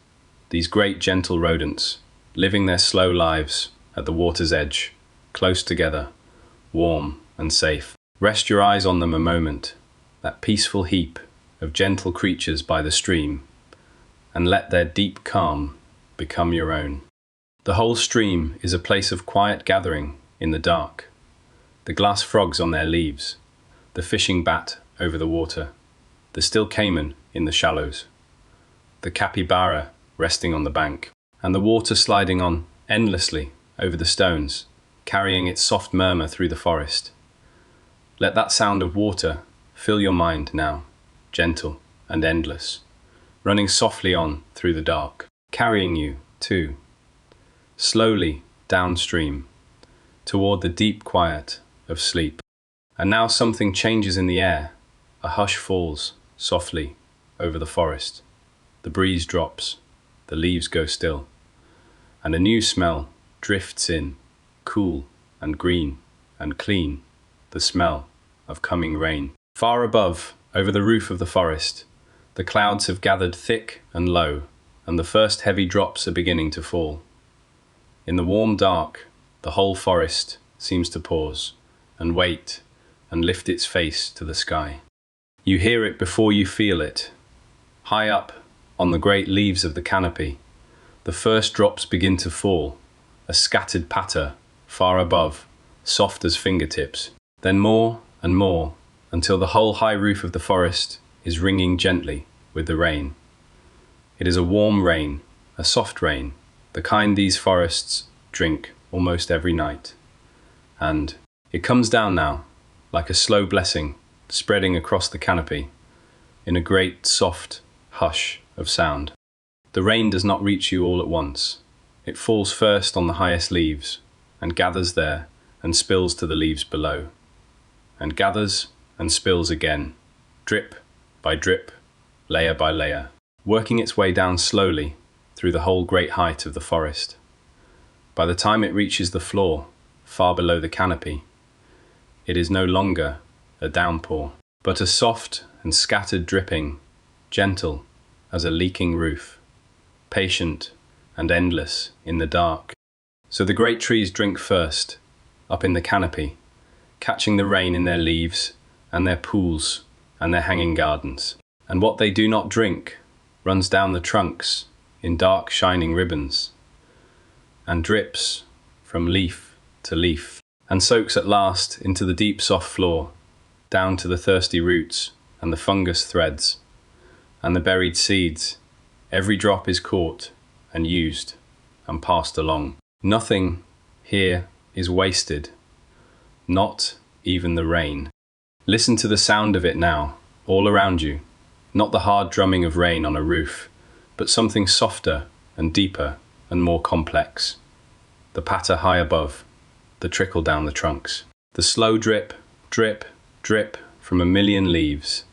these great gentle rodents, living their slow lives at the water's edge, close together, warm and safe. Rest your eyes on them a moment, that peaceful heap of gentle creatures by the stream, and let their deep calm become your own. The whole stream is a place of quiet gathering in the dark. The glass frogs on their leaves, the fishing bat over the water, the still caiman in the shallows, the capybara resting on the bank, and the water sliding on endlessly over the stones, carrying its soft murmur through the forest. Let that sound of water fill your mind now, gentle and endless, running softly on through the dark, carrying you, too, slowly downstream, toward the deep quiet of sleep. And now something changes in the air. A hush falls softly over the forest. The breeze drops, the leaves go still, and a new smell drifts in, cool and green and clean, the smell of coming rain. Far above, over the roof of the forest, the clouds have gathered thick and low, and the first heavy drops are beginning to fall. In the warm dark, the whole forest seems to pause and wait and lift its face to the sky. You hear it before you feel it. High up on the great leaves of the canopy, the first drops begin to fall, a scattered patter far above, soft as fingertips. Then more and more, until the whole high roof of the forest is ringing gently with the rain. It is a warm rain, a soft rain, the kind these forests drink almost every night. And it comes down now, like a slow blessing, spreading across the canopy, in a great soft hush of sound. The rain does not reach you all at once. It falls first on the highest leaves, and gathers there, and spills to the leaves below, and gathers and spills again, drip by drip, layer by layer, working its way down slowly through the whole great height of the forest. By the time it reaches the floor, far below the canopy, it is no longer a downpour, but a soft and scattered dripping, gentle as a leaking roof, patient and endless in the dark. So the great trees drink first, up in the canopy, catching the rain in their leaves and their pools and their hanging gardens. And what they do not drink runs down the trunks in dark shining ribbons, and drips from leaf to leaf, and soaks at last into the deep soft floor, down to the thirsty roots and the fungus threads and the buried seeds. Every drop is caught and used and passed along. Nothing here is wasted, not even the rain. Listen to the sound of it now, all around you, not the hard drumming of rain on a roof, but something softer and deeper and more complex. The patter high above, the trickle down the trunks, the slow drip, drip, drip from a million leaves,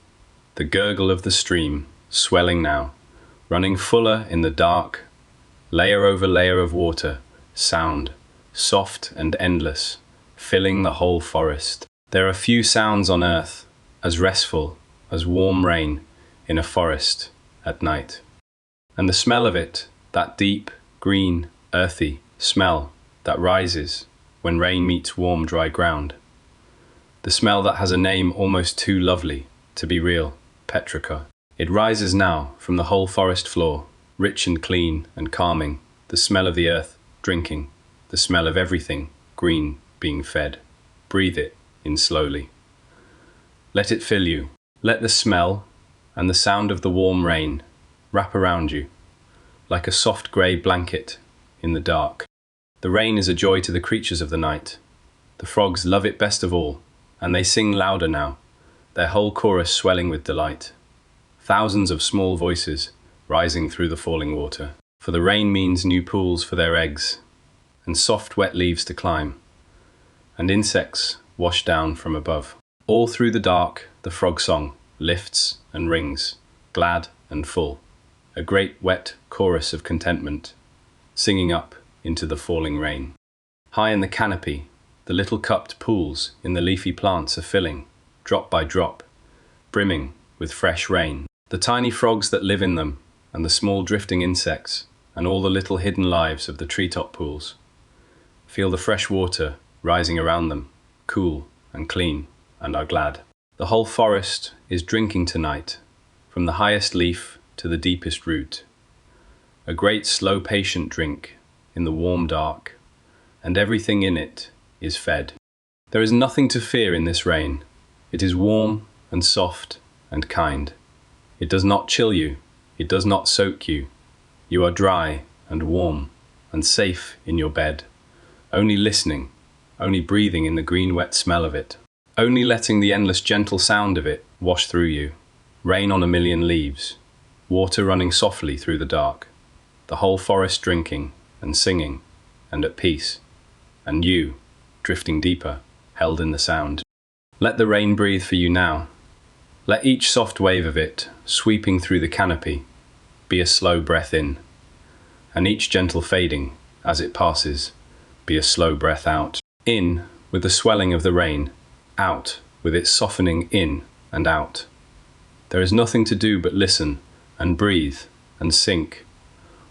the gurgle of the stream, swelling now, running fuller in the dark, layer over layer of water, sound, soft and endless, filling the whole forest. There are few sounds on earth as restful as warm rain in a forest at night. And the smell of it, that deep, green, earthy smell that rises when rain meets warm, dry ground. The smell that has a name almost too lovely to be real, petrica. It rises now from the whole forest floor, rich and clean and calming, the smell of the earth drinking, the smell of everything green being fed. Breathe it in slowly. Let it fill you. Let the smell and the sound of the warm rain wrap around you like a soft grey blanket in the dark. The rain is a joy to the creatures of the night. The frogs love it best of all, and they sing louder now, their whole chorus swelling with delight. Thousands of small voices rising through the falling water. For the rain means new pools for their eggs, and soft wet leaves to climb, and insects wash down from above. All through the dark, the frog song lifts and rings, glad and full, a great wet chorus of contentment, singing up into the falling rain. High in the canopy, the little cupped pools in the leafy plants are filling, drop by drop, brimming with fresh rain. The tiny frogs that live in them, and the small drifting insects, and all the little hidden lives of the treetop pools, feel the fresh water rising around them, cool and clean, and are glad. The whole forest is drinking tonight, from the highest leaf to the deepest root. A great slow patient drink in the warm dark, and everything in it is fed. There is nothing to fear in this rain. It is warm and soft and kind. It does not chill you. It does not soak you. You are dry and warm and safe in your bed, only listening, only breathing in the green wet smell of it, only letting the endless gentle sound of it wash through you. Rain on a million leaves, water running softly through the dark, the whole forest drinking and singing and at peace, and you, drifting deeper, held in the sound. Let the rain breathe for you now. Let each soft wave of it, sweeping through the canopy, be a slow breath in, and each gentle fading, as it passes, be a slow breath out. In, with the swelling of the rain, out, with its softening in and out. There is nothing to do but listen and breathe and sink,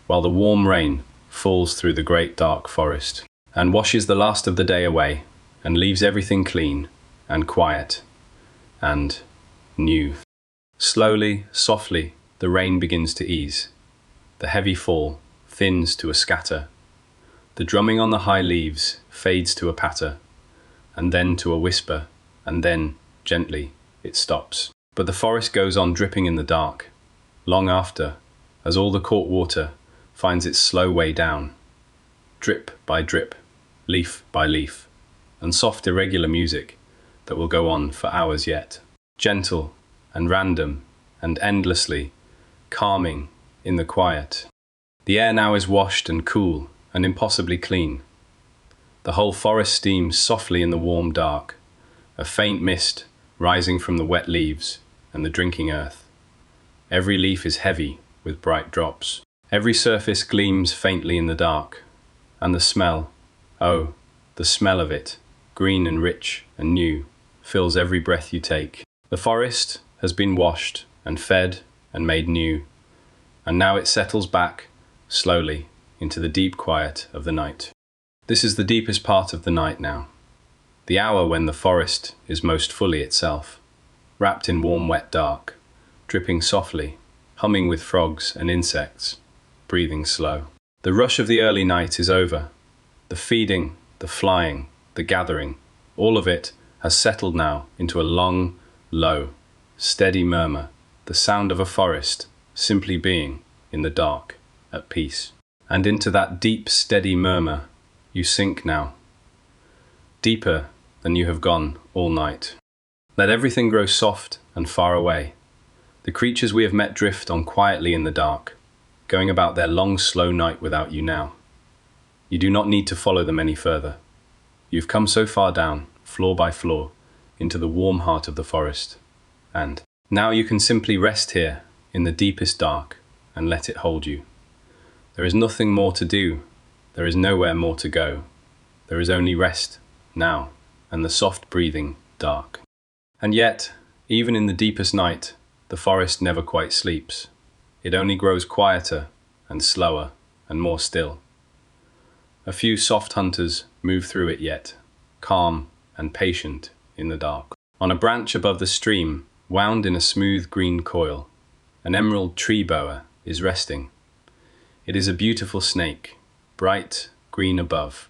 while the warm rain falls through the great dark forest, and washes the last of the day away, and leaves everything clean and quiet and new. Slowly, softly, the rain begins to ease. The heavy fall thins to a scatter. The drumming on the high leaves fades to a patter, and then to a whisper, and then, gently, it stops. But the forest goes on dripping in the dark, long after, as all the caught water finds its slow way down, drip by drip, leaf by leaf, and soft irregular music that will go on for hours yet, gentle and random and endlessly calming in the quiet. The air now is washed and cool and impossibly clean. The whole forest steams softly in the warm dark, a faint mist rising from the wet leaves and the drinking earth. Every leaf is heavy with bright drops. Every surface gleams faintly in the dark, and the smell, oh, the smell of it, green and rich and new, fills every breath you take. The forest has been washed and fed and made new, and now it settles back, slowly, into the deep quiet of the night. This is the deepest part of the night now, the hour when the forest is most fully itself, wrapped in warm wet dark, dripping softly, humming with frogs and insects, breathing slow. The rush of the early night is over. The feeding, the flying, the gathering, all of it has settled now into a long, low, steady murmur, the sound of a forest simply being in the dark, at peace. And into that deep, steady murmur you sink now, deeper than you have gone all night. Let everything grow soft and far away. The creatures we have met drift on quietly in the dark, going about their long, slow night without you now. You do not need to follow them any further. You've come so far down, floor by floor, into the warm heart of the forest, and now you can simply rest here in the deepest dark and let it hold you. There is nothing more to do. There is nowhere more to go. There is only rest, now, and the soft breathing dark. And yet, even in the deepest night, the forest never quite sleeps. It only grows quieter and slower and more still. A few soft hunters move through it yet, calm and patient in the dark. On a branch above the stream, wound in a smooth green coil, an emerald tree boa is resting. It is a beautiful snake, bright green above,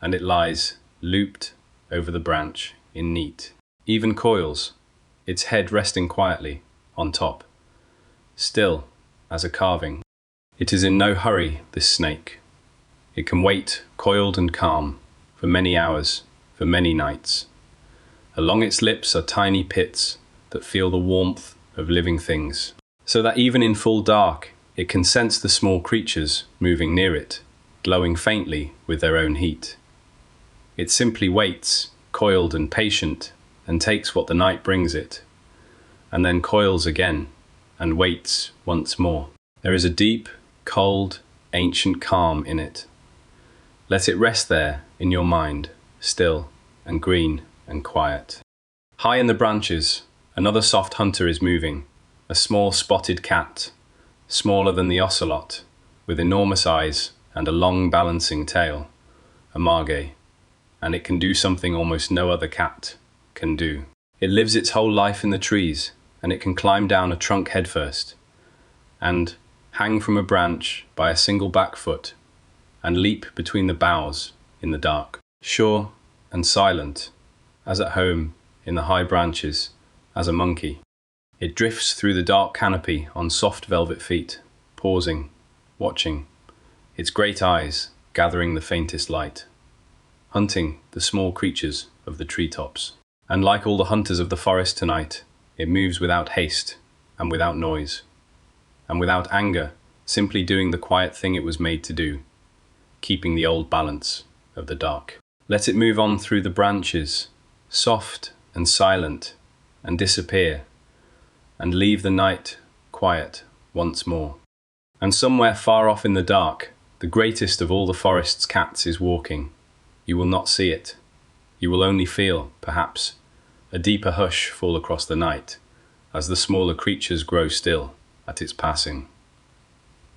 and it lies looped over the branch in neat, even coils, its head resting quietly on top, still as a carving. It is in no hurry, this snake. It can wait, coiled and calm, for many hours, for many nights. Along its lips are tiny pits that feel the warmth of living things, so that even in full dark, it can sense the small creatures moving near it, glowing faintly with their own heat. It simply waits, coiled and patient, and takes what the night brings it, and then coils again, and waits once more. There is a deep, cold, ancient calm in it. Let it rest there in your mind, still and green and quiet. High in the branches, another soft hunter is moving, a small spotted cat, smaller than the ocelot, with enormous eyes and a long balancing tail, a margay, and it can do something almost no other cat can do. It lives its whole life in the trees, and it can climb down a trunk headfirst, and hang from a branch by a single back foot, and leap between the boughs in the dark. Sure and silent, as at home in the high branches, as a monkey. It drifts through the dark canopy on soft velvet feet, pausing, watching, its great eyes gathering the faintest light, hunting the small creatures of the treetops. And like all the hunters of the forest tonight, it moves without haste and without noise, and without anger, simply doing the quiet thing it was made to do, keeping the old balance of the dark. Let it move on through the branches, soft and silent, and disappear, and leave the night quiet once more. And somewhere far off in the dark, the greatest of all the forest's cats is walking. You will not see it. You will only feel, perhaps, a deeper hush fall across the night, as the smaller creatures grow still at its passing.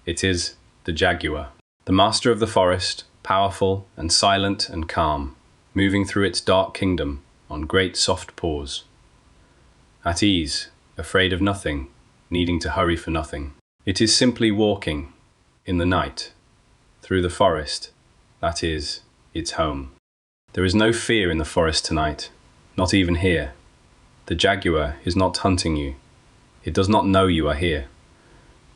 It is the jaguar, the master of the forest, powerful and silent and calm, moving through its dark kingdom on great soft paws. At ease, afraid of nothing, needing to hurry for nothing. It is simply walking, in the night, through the forest, that is, its home. There is no fear in the forest tonight, not even here. The jaguar is not hunting you. It does not know you are here.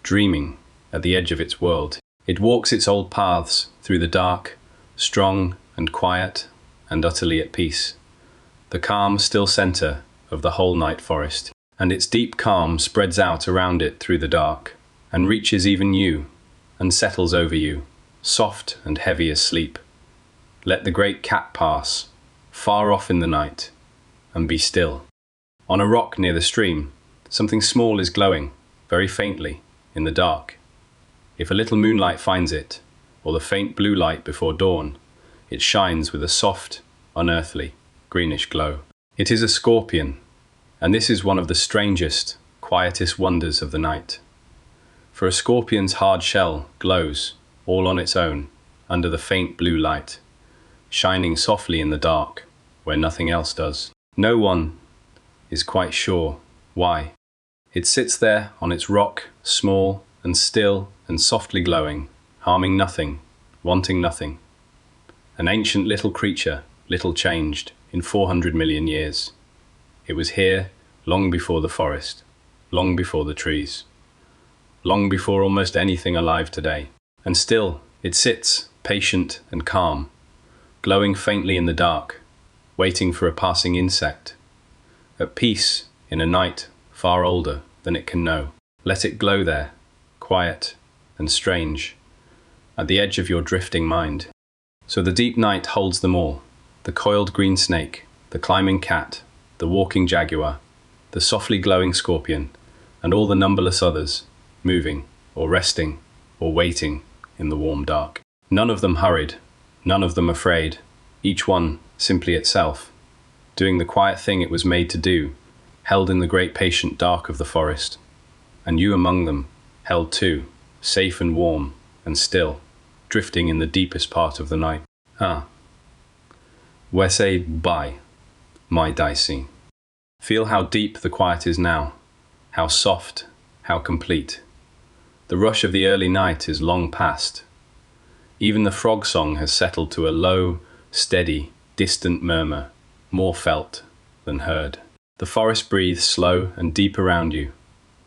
Dreaming at the edge of its world, it walks its old paths through the dark, strong and quiet and utterly at peace. The calm, still center of the whole night forest, and its deep calm spreads out around it through the dark, and reaches even you, and settles over you, soft and heavy as sleep. Let the great cat pass, far off in the night, and be still. On a rock near the stream, something small is glowing, very faintly, in the dark. If a little moonlight finds it, or the faint blue light before dawn, it shines with a soft, unearthly, greenish glow. It is a scorpion, and this is one of the strangest, quietest wonders of the night. For a scorpion's hard shell glows, all on its own, under the faint blue light, shining softly in the dark, where nothing else does. No one is quite sure why. It sits there on its rock, small and still and softly glowing, harming nothing, wanting nothing. An ancient little creature, little changed, in 400 million years. It was here long before the forest, long before the trees, long before almost anything alive today. And still it sits, patient and calm, glowing faintly in the dark, waiting for a passing insect, at peace in a night far older than it can know. Let it glow there, quiet and strange, at the edge of your drifting mind. So the deep night holds them all, the coiled green snake, the climbing cat, the walking jaguar, the softly glowing scorpion, and all the numberless others, moving or resting or waiting in the warm dark. None of them hurried, none of them afraid, each one simply itself, doing the quiet thing it was made to do, held in the great patient dark of the forest. And you among them, held too, safe and warm and still, drifting in the deepest part of the night. Wese bye, my dicey. Feel how deep the quiet is now, how soft, how complete. The rush of the early night is long past. Even the frog song has settled to a low, steady, distant murmur, more felt than heard. The forest breathes slow and deep around you,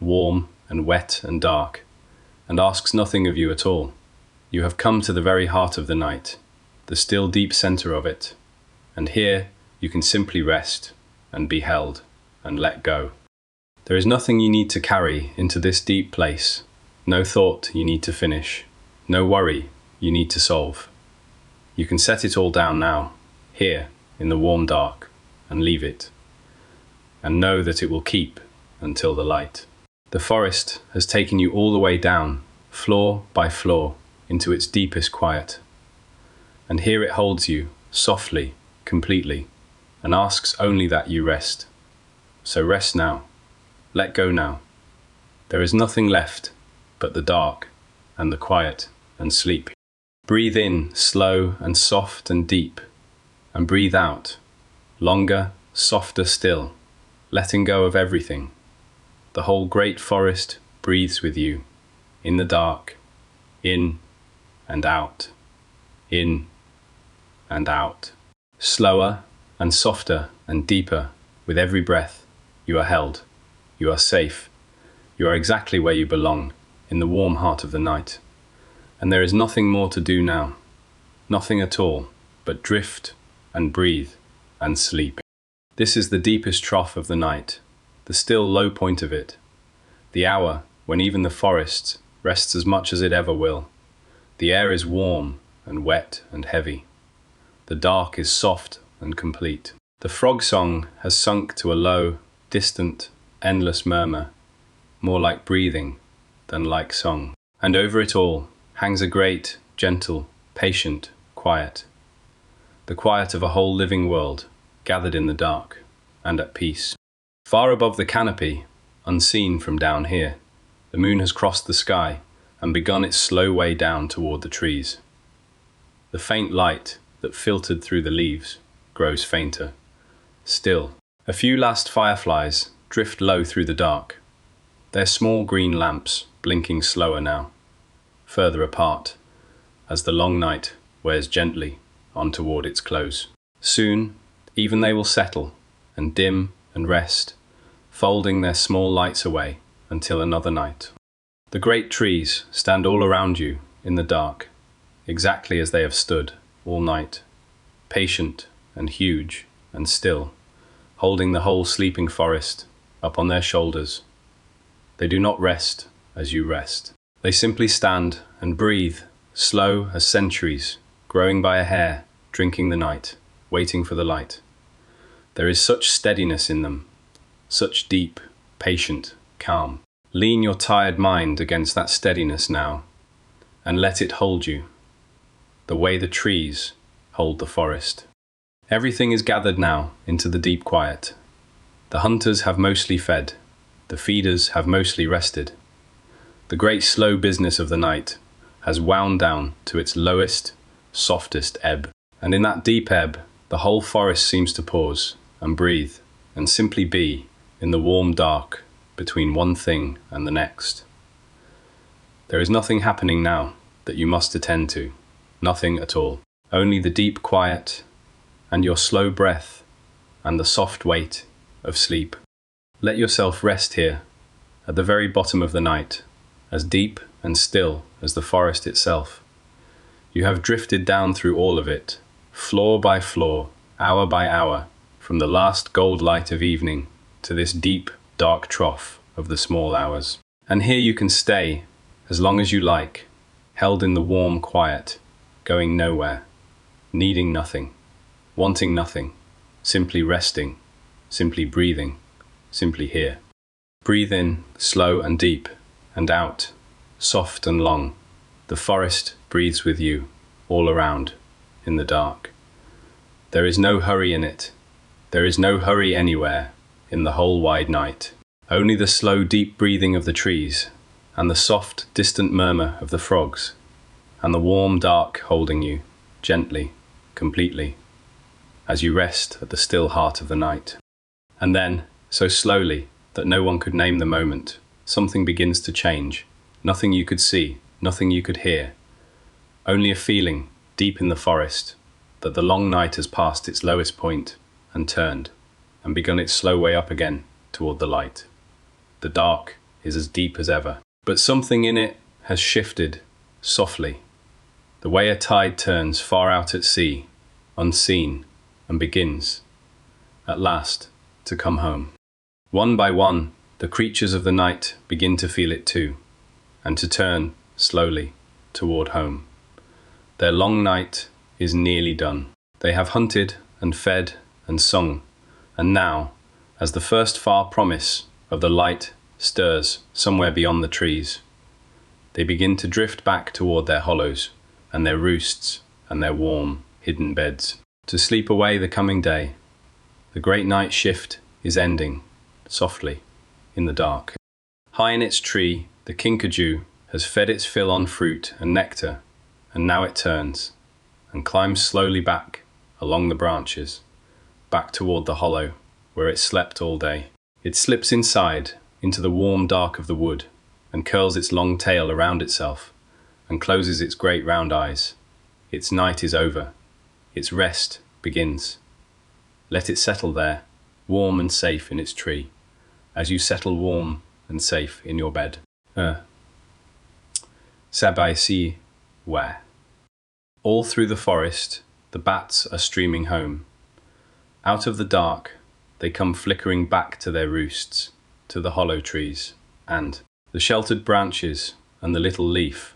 warm and wet and dark, and asks nothing of you at all. You have come to the very heart of the night, the still deep center of it, and here you can simply rest and be held and let go. There is nothing you need to carry into this deep place, no thought you need to finish, no worry you need to solve. You can set it all down now, here in the warm dark, and leave it, and know that it will keep until the light. The forest has taken you all the way down, floor by floor, into its deepest quiet. And here it holds you, softly, completely, and asks only that you rest. So rest now. Let go now. There is nothing left but the dark and the quiet and sleep. Breathe in, slow and soft and deep, and breathe out, longer, softer still, letting go of everything. The whole great forest breathes with you, in the dark, in and out, in and out. Slower and softer and deeper with every breath, you are held, you are safe, you are exactly where you belong, in the warm heart of the night. And there is nothing more to do now, nothing at all, but drift and breathe and sleep. This is the deepest trough of the night, the still low point of it, the hour when even the forest rests as much as it ever will. The air is warm and wet and heavy. The dark is soft and complete. The frog song has sunk to a low, distant, endless murmur, more like breathing than like song. And over it all hangs a great, gentle, patient quiet. The quiet of a whole living world, gathered in the dark and at peace. Far above the canopy, unseen from down here, the moon has crossed the sky and begun its slow way down toward the trees. The faint light that filtered through the leaves grows fainter. Still, a few last fireflies drift low through the dark, their small green lamps blinking slower now, further apart, as the long night wears gently on toward its close. Soon, even they will settle and dim and rest, folding their small lights away until another night. The great trees stand all around you in the dark, exactly as they have stood all night, patient and huge and still, holding the whole sleeping forest up on their shoulders. They do not rest as you rest. They simply stand and breathe, slow as centuries, growing by a hair, drinking the night, waiting for the light. There is such steadiness in them, such deep, patient calm. Lean your tired mind against that steadiness now, and let it hold you, the way the trees hold the forest. Everything is gathered now into the deep quiet. The hunters have mostly fed, the feeders have mostly rested. The great slow business of the night has wound down to its lowest, softest ebb. And in that deep ebb, the whole forest seems to pause and breathe and simply be in the warm dark between one thing and the next. There is nothing happening now that you must attend to, nothing at all. Only the deep quiet and your slow breath and the soft weight of sleep. Let yourself rest here at the very bottom of the night, as deep and still as the forest itself. You have drifted down through all of it, floor by floor, hour by hour, from the last gold light of evening to this deep, dark trough of the small hours. And here you can stay as long as you like, held in the warm quiet, going nowhere, needing nothing, wanting nothing, simply resting, simply breathing, simply here. Breathe in, slow and deep, and out, soft and long. The forest breathes with you, all around, in the dark. There is no hurry in it. There is no hurry anywhere in the whole wide night. Only the slow, deep breathing of the trees, and the soft, distant murmur of the frogs, and the warm dark holding you, gently, completely, as you rest at the still heart of the night. And then, so slowly that no one could name the moment, something begins to change. Nothing you could see, nothing you could hear. Only a feeling, deep in the forest, that the long night has passed its lowest point and turned, and begun its slow way up again toward the light. The dark is as deep as ever, but something in it has shifted, softly, the way a tide turns far out at sea, unseen, and begins, at last, to come home. One by one, the creatures of the night begin to feel it too, and to turn, slowly, toward home. Their long night is nearly done. They have hunted and fed and sung, and now, as the first far promise of the light stirs somewhere beyond the trees, they begin to drift back toward their hollows and their roosts and their warm, hidden beds, to sleep away the coming day. The great night shift is ending, softly, in the dark. High in its tree, the kinkajou has fed its fill on fruit and nectar, and now it turns and climbs slowly back along the branches, back toward the hollow where it slept all day. It slips inside into the warm dark of the wood and curls its long tail around itself and closes its great round eyes. Its night is over. Its rest begins. Let it settle there, warm and safe in its tree, as you settle warm and safe in your bed. Sabai where? All through the forest, the bats are streaming home. Out of the dark, they come flickering back to their roosts, to the hollow trees, and the sheltered branches and the little leaf,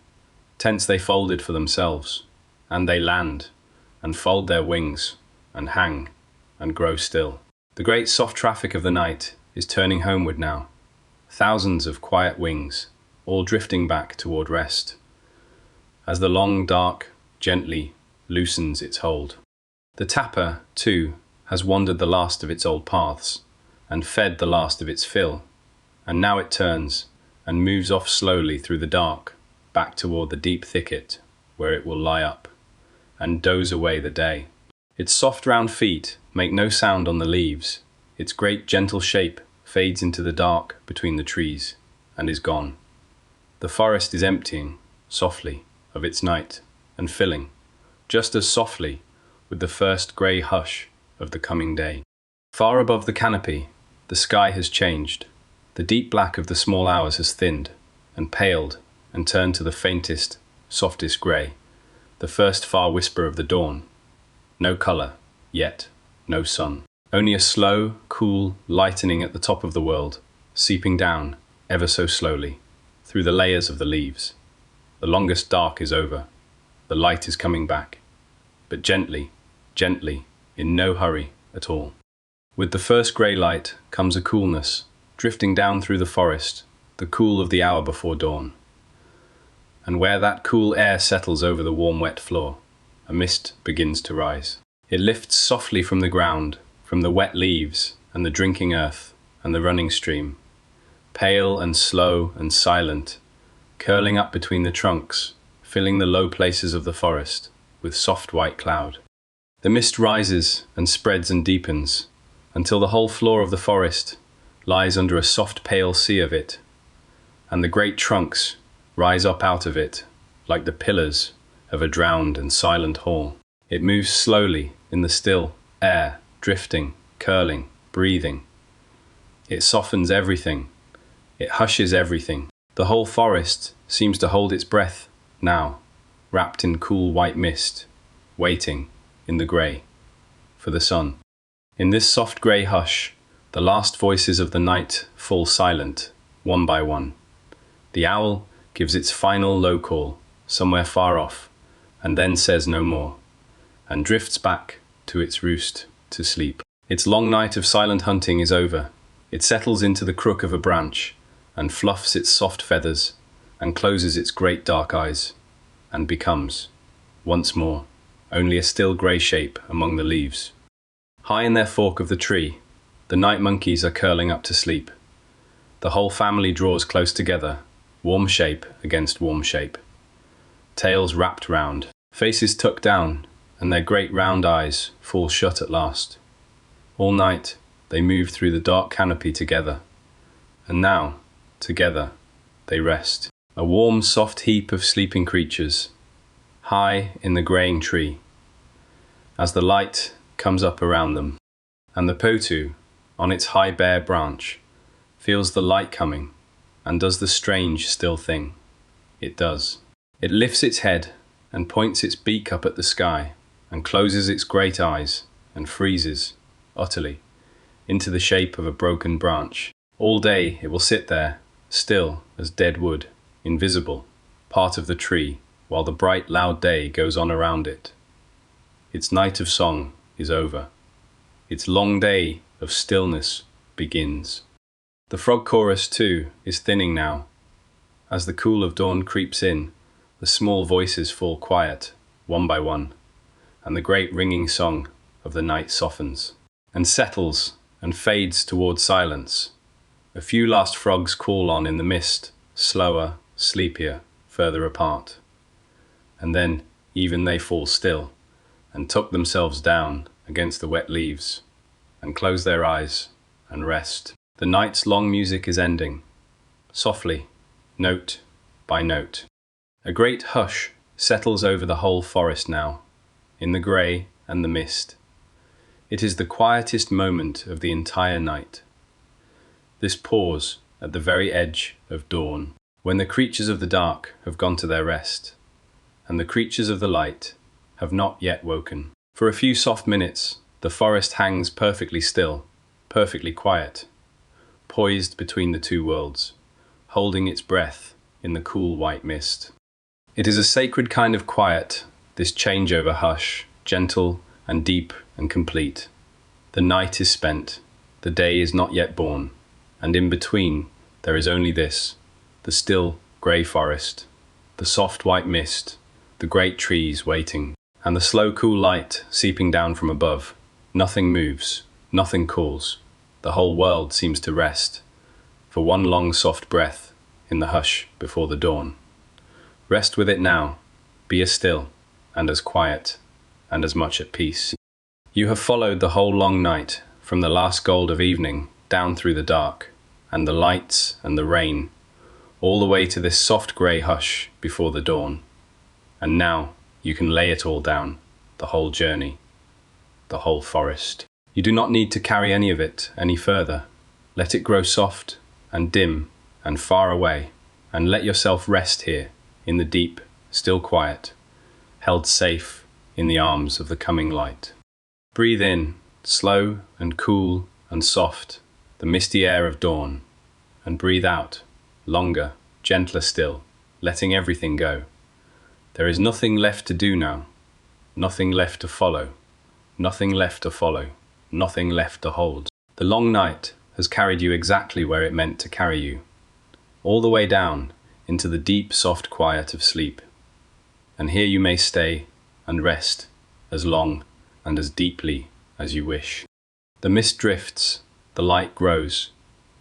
tents they folded for themselves, and they land, and fold their wings, and hang, and grow still. The great soft traffic of the night is turning homeward now, thousands of quiet wings, all drifting back toward rest, as the long dark gently loosens its hold. The tapir, too, has wandered the last of its old paths, and fed the last of its fill, and now it turns and moves off slowly through the dark, back toward the deep thicket, where it will lie up and doze away the day. Its soft round feet make no sound on the leaves. Its great gentle shape fades into the dark between the trees and is gone. The forest is emptying, softly, of its night, and filling, just as softly, with the first grey hush of the coming day. Far above the canopy, the sky has changed. The deep black of the small hours has thinned, and paled, and turned to the faintest, softest grey, the first far whisper of the dawn. No colour, yet no sun. Only a slow, cool lightening at the top of the world, seeping down, ever so slowly, through the layers of the leaves. The longest dark is over. The light is coming back, but gently, gently, in no hurry at all. With the first grey light comes a coolness, drifting down through the forest, the cool of the hour before dawn. And where that cool air settles over the warm wet floor, a mist begins to rise. It lifts softly from the ground, from the wet leaves and the drinking earth and the running stream, pale and slow and silent, curling up between the trunks, filling the low places of the forest with soft white cloud. The mist rises and spreads and deepens until the whole floor of the forest lies under a soft pale sea of it, and the great trunks rise up out of it like the pillars of a drowned and silent hall. It moves slowly in the still air, drifting, curling, breathing. It softens everything. It hushes everything. The whole forest seems to hold its breath now, wrapped in cool white mist, waiting, in the grey, for the sun. In this soft grey hush, the last voices of the night fall silent, one by one. The owl gives its final low call, somewhere far off, and then says no more, and drifts back to its roost to sleep. Its long night of silent hunting is over. It settles into the crook of a branch, and fluffs its soft feathers, and closes its great dark eyes, and becomes, once more, only a still grey shape among the leaves. High in their fork of the tree, the night monkeys are curling up to sleep. The whole family draws close together, warm shape against warm shape. Tails wrapped round, faces tucked down, and their great round eyes fall shut at last. All night, they move through the dark canopy together. And now, together, they rest. A warm, soft heap of sleeping creatures, high in the greying tree, as the light comes up around them. And the potoo, on its high bare branch, feels the light coming, and does the strange, still thing. It does. It lifts its head, and points its beak up at the sky, and closes its great eyes, and freezes, utterly, into the shape of a broken branch. All day it will sit there, still as dead wood, invisible, part of the tree, while the bright, loud day goes on around it. Its night of song is over. Its long day of stillness begins. The frog chorus, too, is thinning now. As the cool of dawn creeps in, the small voices fall quiet, one by one, and the great ringing song of the night softens, and settles, and fades toward silence. A few last frogs call on in the mist, slower, sleepier, further apart. And then even they fall still, and tuck themselves down against the wet leaves, and close their eyes, and rest. The night's long music is ending, softly, note by note. A great hush settles over the whole forest now, in the grey and the mist. It is the quietest moment of the entire night. This pause at the very edge of dawn, when the creatures of the dark have gone to their rest, and the creatures of the light have not yet woken. For a few soft minutes, the forest hangs perfectly still, perfectly quiet, poised between the two worlds, holding its breath in the cool white mist. It is a sacred kind of quiet, this changeover hush, gentle and deep and complete. The night is spent, the day is not yet born, and in between there is only this, the still grey forest, the soft white mist, the great trees waiting, and the slow cool light seeping down from above. Nothing moves, nothing calls. The whole world seems to rest, for one long soft breath in the hush before the dawn. Rest with it now, be as still, and as quiet, and as much at peace. You have followed the whole long night, from the last gold of evening, down through the dark, and the lights and the rain, all the way to this soft grey hush before the dawn. And now you can lay it all down, the whole journey, the whole forest. You do not need to carry any of it any further. Let it grow soft and dim and far away, and let yourself rest here in the deep, still quiet, held safe in the arms of the coming light. Breathe in, slow and cool and soft, the misty air of dawn, and breathe out, longer, gentler still, letting everything go. There is nothing left to do now, nothing left to follow, nothing left to follow, nothing left to hold. The long night has carried you exactly where it meant to carry you, all the way down into the deep, soft quiet of sleep. And here you may stay and rest as long and as deeply as you wish. The mist drifts, the light grows,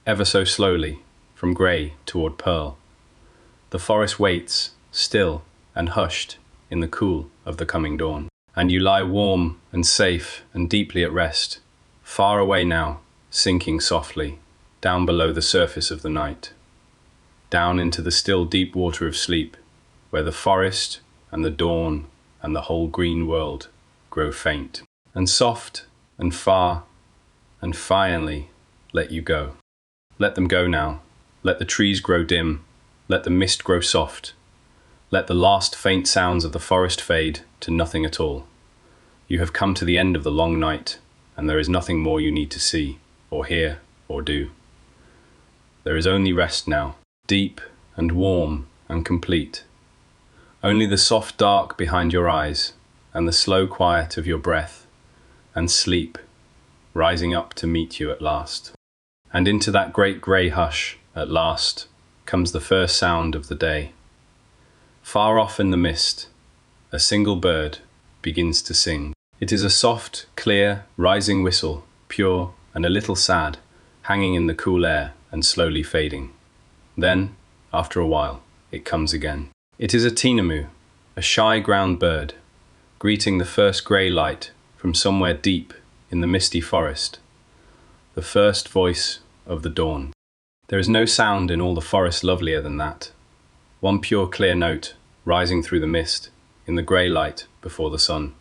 ever so slowly, from grey toward pearl. The forest waits, still and hushed, in the cool of the coming dawn. And you lie warm and safe and deeply at rest, far away now, sinking softly, down below the surface of the night, down into the still deep water of sleep, where the forest and the dawn and the whole green world grow faint, and soft and far, and finally let you go. Let them go now. Let the trees grow dim. Let the mist grow soft. Let the last faint sounds of the forest fade to nothing at all. You have come to the end of the long night, and there is nothing more you need to see, or hear, or do. There is only rest now, deep and warm and complete. Only the soft dark behind your eyes, and the slow quiet of your breath, and sleep, rising up to meet you at last. And into that great grey hush, at last, comes the first sound of the day. Far off in the mist, a single bird begins to sing. It is a soft, clear, rising whistle, pure and a little sad, hanging in the cool air and slowly fading. Then, after a while, it comes again. It is a tinamou, a shy ground bird, greeting the first grey light from somewhere deep in the misty forest, the first voice of the dawn. There is no sound in all the forest lovelier than that. One pure clear note rising through the mist in the grey light before the sun.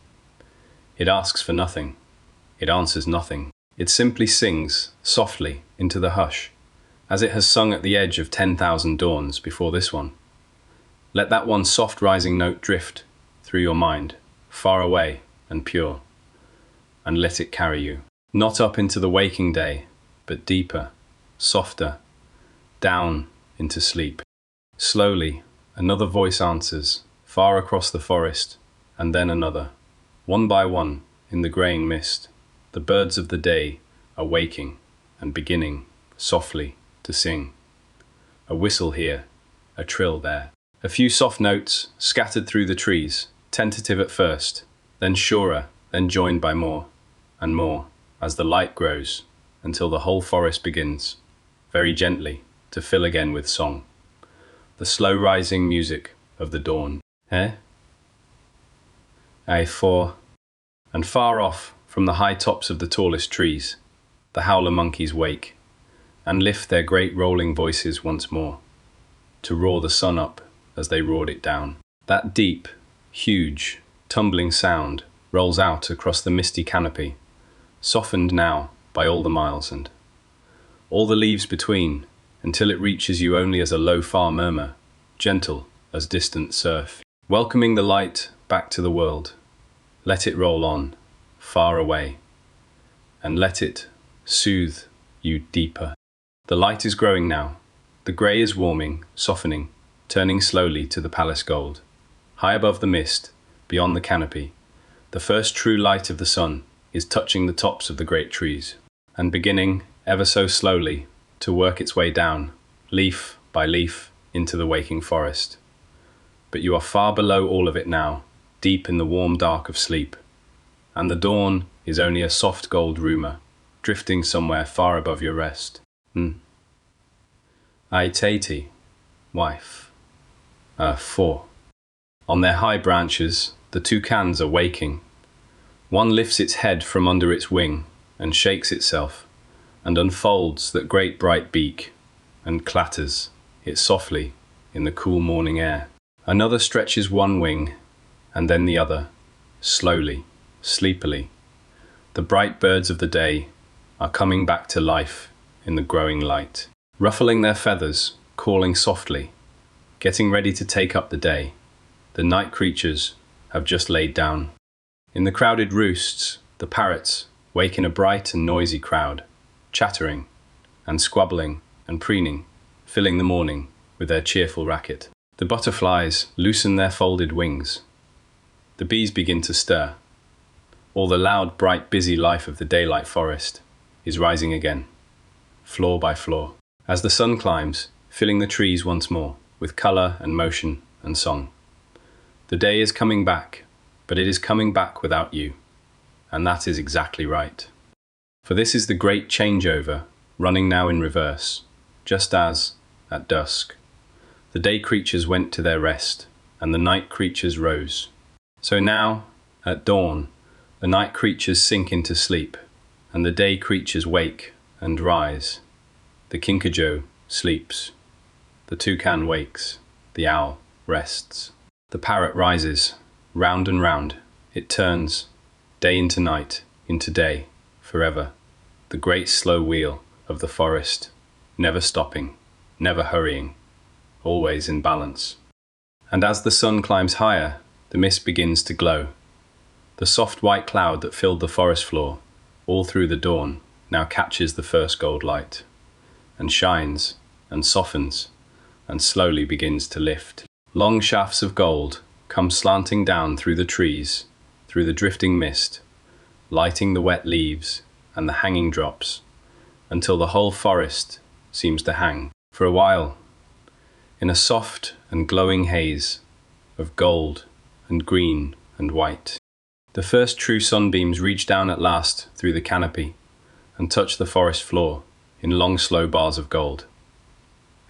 It asks for nothing. It answers nothing. It simply sings softly into the hush, as it has sung at the edge of 10,000 dawns before this one. Let that one soft rising note drift through your mind, far away and pure, and let it carry you, not up into the waking day, but deeper, softer, down into sleep. Slowly, another voice answers, far across the forest, and then another. One by one, in the greying mist, the birds of the day are waking and beginning, softly, to sing. A whistle here, a trill there. A few soft notes scattered through the trees, tentative at first, then surer, then joined by more and more, as the light grows, until the whole forest begins, very gently, to fill again with song. The slow rising music of the dawn. And far off, from the high tops of the tallest trees, the howler monkeys wake, and lift their great rolling voices once more, to roar the sun up as they roared it down. That deep, huge, tumbling sound rolls out across the misty canopy, softened now by all the miles and all the leaves between, until it reaches you only as a low far murmur, gentle as distant surf, welcoming the light back to the world. Let it roll on, far away, and let it soothe you deeper. The light is growing now. The grey is warming, softening, turning slowly to the palace gold. High above the mist, beyond the canopy, the first true light of the sun is touching the tops of the great trees, and beginning, ever so slowly, to work its way down, leaf by leaf, into the waking forest. But you are far below all of it now, deep in the warm dark of sleep, and the dawn is only a soft gold rumour, drifting somewhere far above your rest. Ai Tati, wife. 4. On their high branches, the toucans are waking. One lifts its head from under its wing and shakes itself, and unfolds that great bright beak, and clatters it softly in the cool morning air. Another stretches one wing, and then the other, slowly, sleepily. The bright birds of the day are coming back to life in the growing light, ruffling their feathers, calling softly, getting ready to take up the day. The night creatures have just laid down. In the crowded roosts, the parrots wake in a bright and noisy crowd, chattering and squabbling and preening, filling the morning with their cheerful racket. The butterflies loosen their folded wings. The bees begin to stir. All the loud, bright, busy life of the daylight forest is rising again, floor by floor, as the sun climbs, filling the trees once more with colour and motion and song. The day is coming back, but it is coming back without you, and that is exactly right. For this is the great changeover, running now in reverse, just as, at dusk, the day creatures went to their rest, and the night creatures rose. So now, at dawn, the night creatures sink into sleep, and the day creatures wake and rise. The kinkajou sleeps. The toucan wakes. The owl rests. The parrot rises. Round and round it turns, day into night, into day, forever. The great slow wheel of the forest, never stopping, never hurrying, always in balance. And as the sun climbs higher, the mist begins to glow. The soft white cloud that filled the forest floor all through the dawn now catches the first gold light, and shines, and softens, and slowly begins to lift. Long shafts of gold come slanting down through the trees, through the drifting mist, lighting the wet leaves and the hanging drops, until the whole forest seems to hang, for a while, in a soft and glowing haze of gold and green and white. The first true sunbeams reach down at last through the canopy and touch the forest floor in long, slow bars of gold.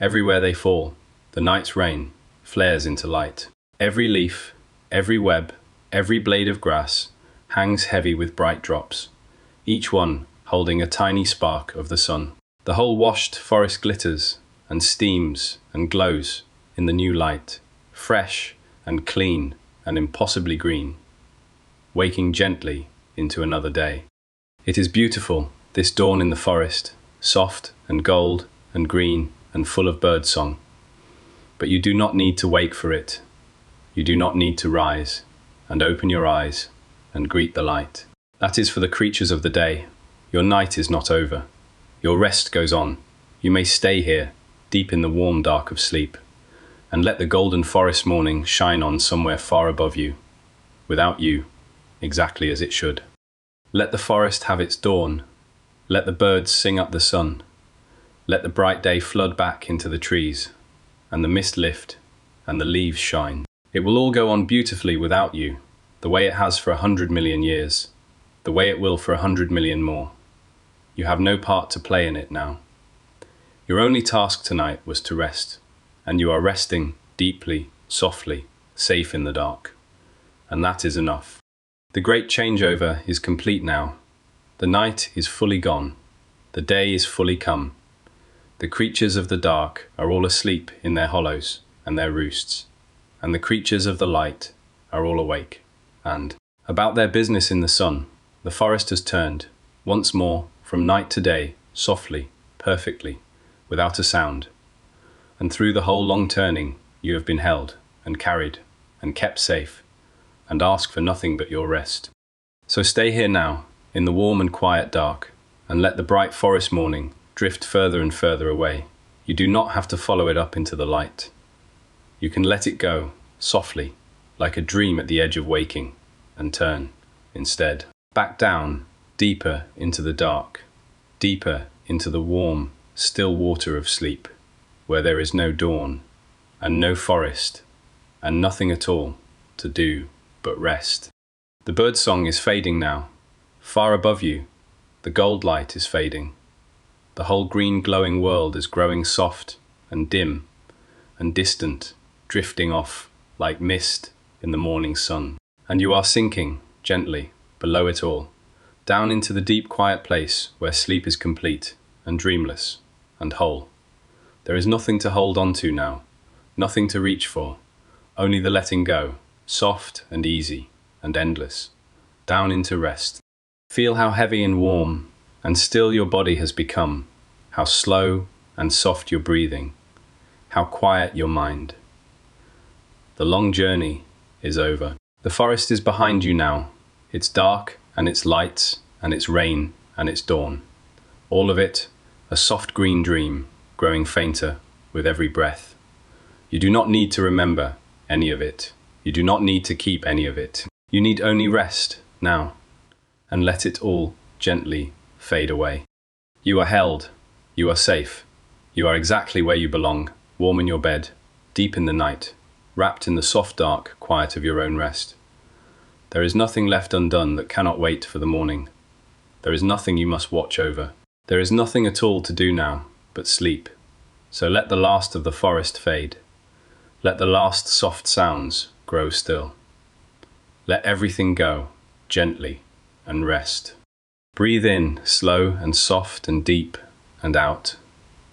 Everywhere they fall, the night's rain flares into light. Every leaf, every web, every blade of grass hangs heavy with bright drops, each one holding a tiny spark of the sun. The whole washed forest glitters and steams and glows in the new light, fresh and clean and impossibly green, waking gently into another day. It is beautiful, this dawn in the forest, soft and gold and green and full of bird song. But you do not need to wake for it. You do not need to rise and open your eyes and greet the light. That is for the creatures of the day. Your night is not over. Your rest goes on. You may stay here, deep in the warm dark of sleep, and let the golden forest morning shine on somewhere far above you, without you, exactly as it should. Let the forest have its dawn. Let the birds sing up the sun. Let the bright day flood back into the trees, and the mist lift, and the leaves shine. It will all go on beautifully without you, the way it has for 100 million years, the way it will for 100 million more. You have no part to play in it now. Your only task tonight was to rest, and you are resting deeply, softly, safe in the dark. And that is enough. The great changeover is complete now. The night is fully gone. The day is fully come. The creatures of the dark are all asleep in their hollows and their roosts, and the creatures of the light are all awake. And about their business in the sun, the forest has turned, once more, from night to day, softly, perfectly, without a sound. And through the whole long turning, you have been held and carried and kept safe, and ask for nothing but your rest. So stay here now, in the warm and quiet dark, and let the bright forest morning drift further and further away. You do not have to follow it up into the light. You can let it go, softly, like a dream at the edge of waking, and turn, instead, back down, deeper into the dark, deeper into the warm, still water of sleep, where there is no dawn, and no forest, and nothing at all to do but rest. The birdsong is fading now. Far above you, the gold light is fading. The whole green glowing world is growing soft and dim and distant, drifting off like mist in the morning sun. And you are sinking gently below it all, down into the deep quiet place where sleep is complete and dreamless and whole. There is nothing to hold on to now, nothing to reach for, only the letting go, soft and easy and endless, down into rest. Feel how heavy and warm and still your body has become, how slow and soft your breathing, how quiet your mind. The long journey is over. The forest is behind you now, its dark and its lights and its rain and its dawn. All of it, a soft green dream, growing fainter with every breath. You do not need to remember any of it. You do not need to keep any of it. You need only rest now, and let it all gently fade away. You are held. You are safe. You are exactly where you belong, warm in your bed, deep in the night, wrapped in the soft dark quiet of your own rest. There is nothing left undone that cannot wait for the morning. There is nothing you must watch over. There is nothing at all to do now but sleep. So let the last of the forest fade. Let the last soft sounds grow still. Let everything go, gently, and rest. Breathe in, slow and soft and deep, and out,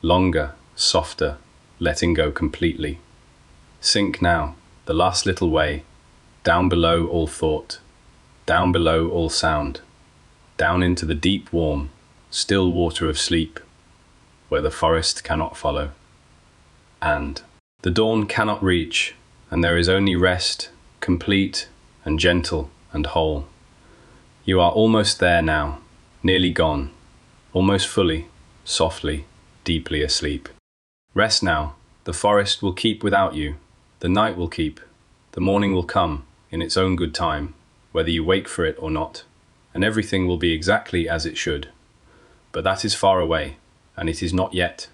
longer, softer, letting go completely. Sink now, the last little way, down below all thought, down below all sound, down into the deep, warm, still water of sleep, where the forest cannot follow. And the dawn cannot reach, and there is only rest, complete and gentle and whole. You are almost there now, nearly gone, almost fully, softly, deeply asleep. Rest now, the forest will keep without you, the night will keep, the morning will come in its own good time, whether you wake for it or not, and everything will be exactly as it should. But that is far away, and it is not yet,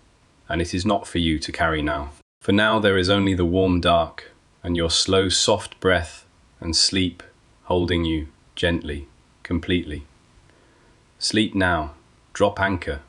and it is not for you to carry now. For now there is only the warm dark, and your slow soft breath and sleep holding you gently, completely. Sleep now, drop anchor,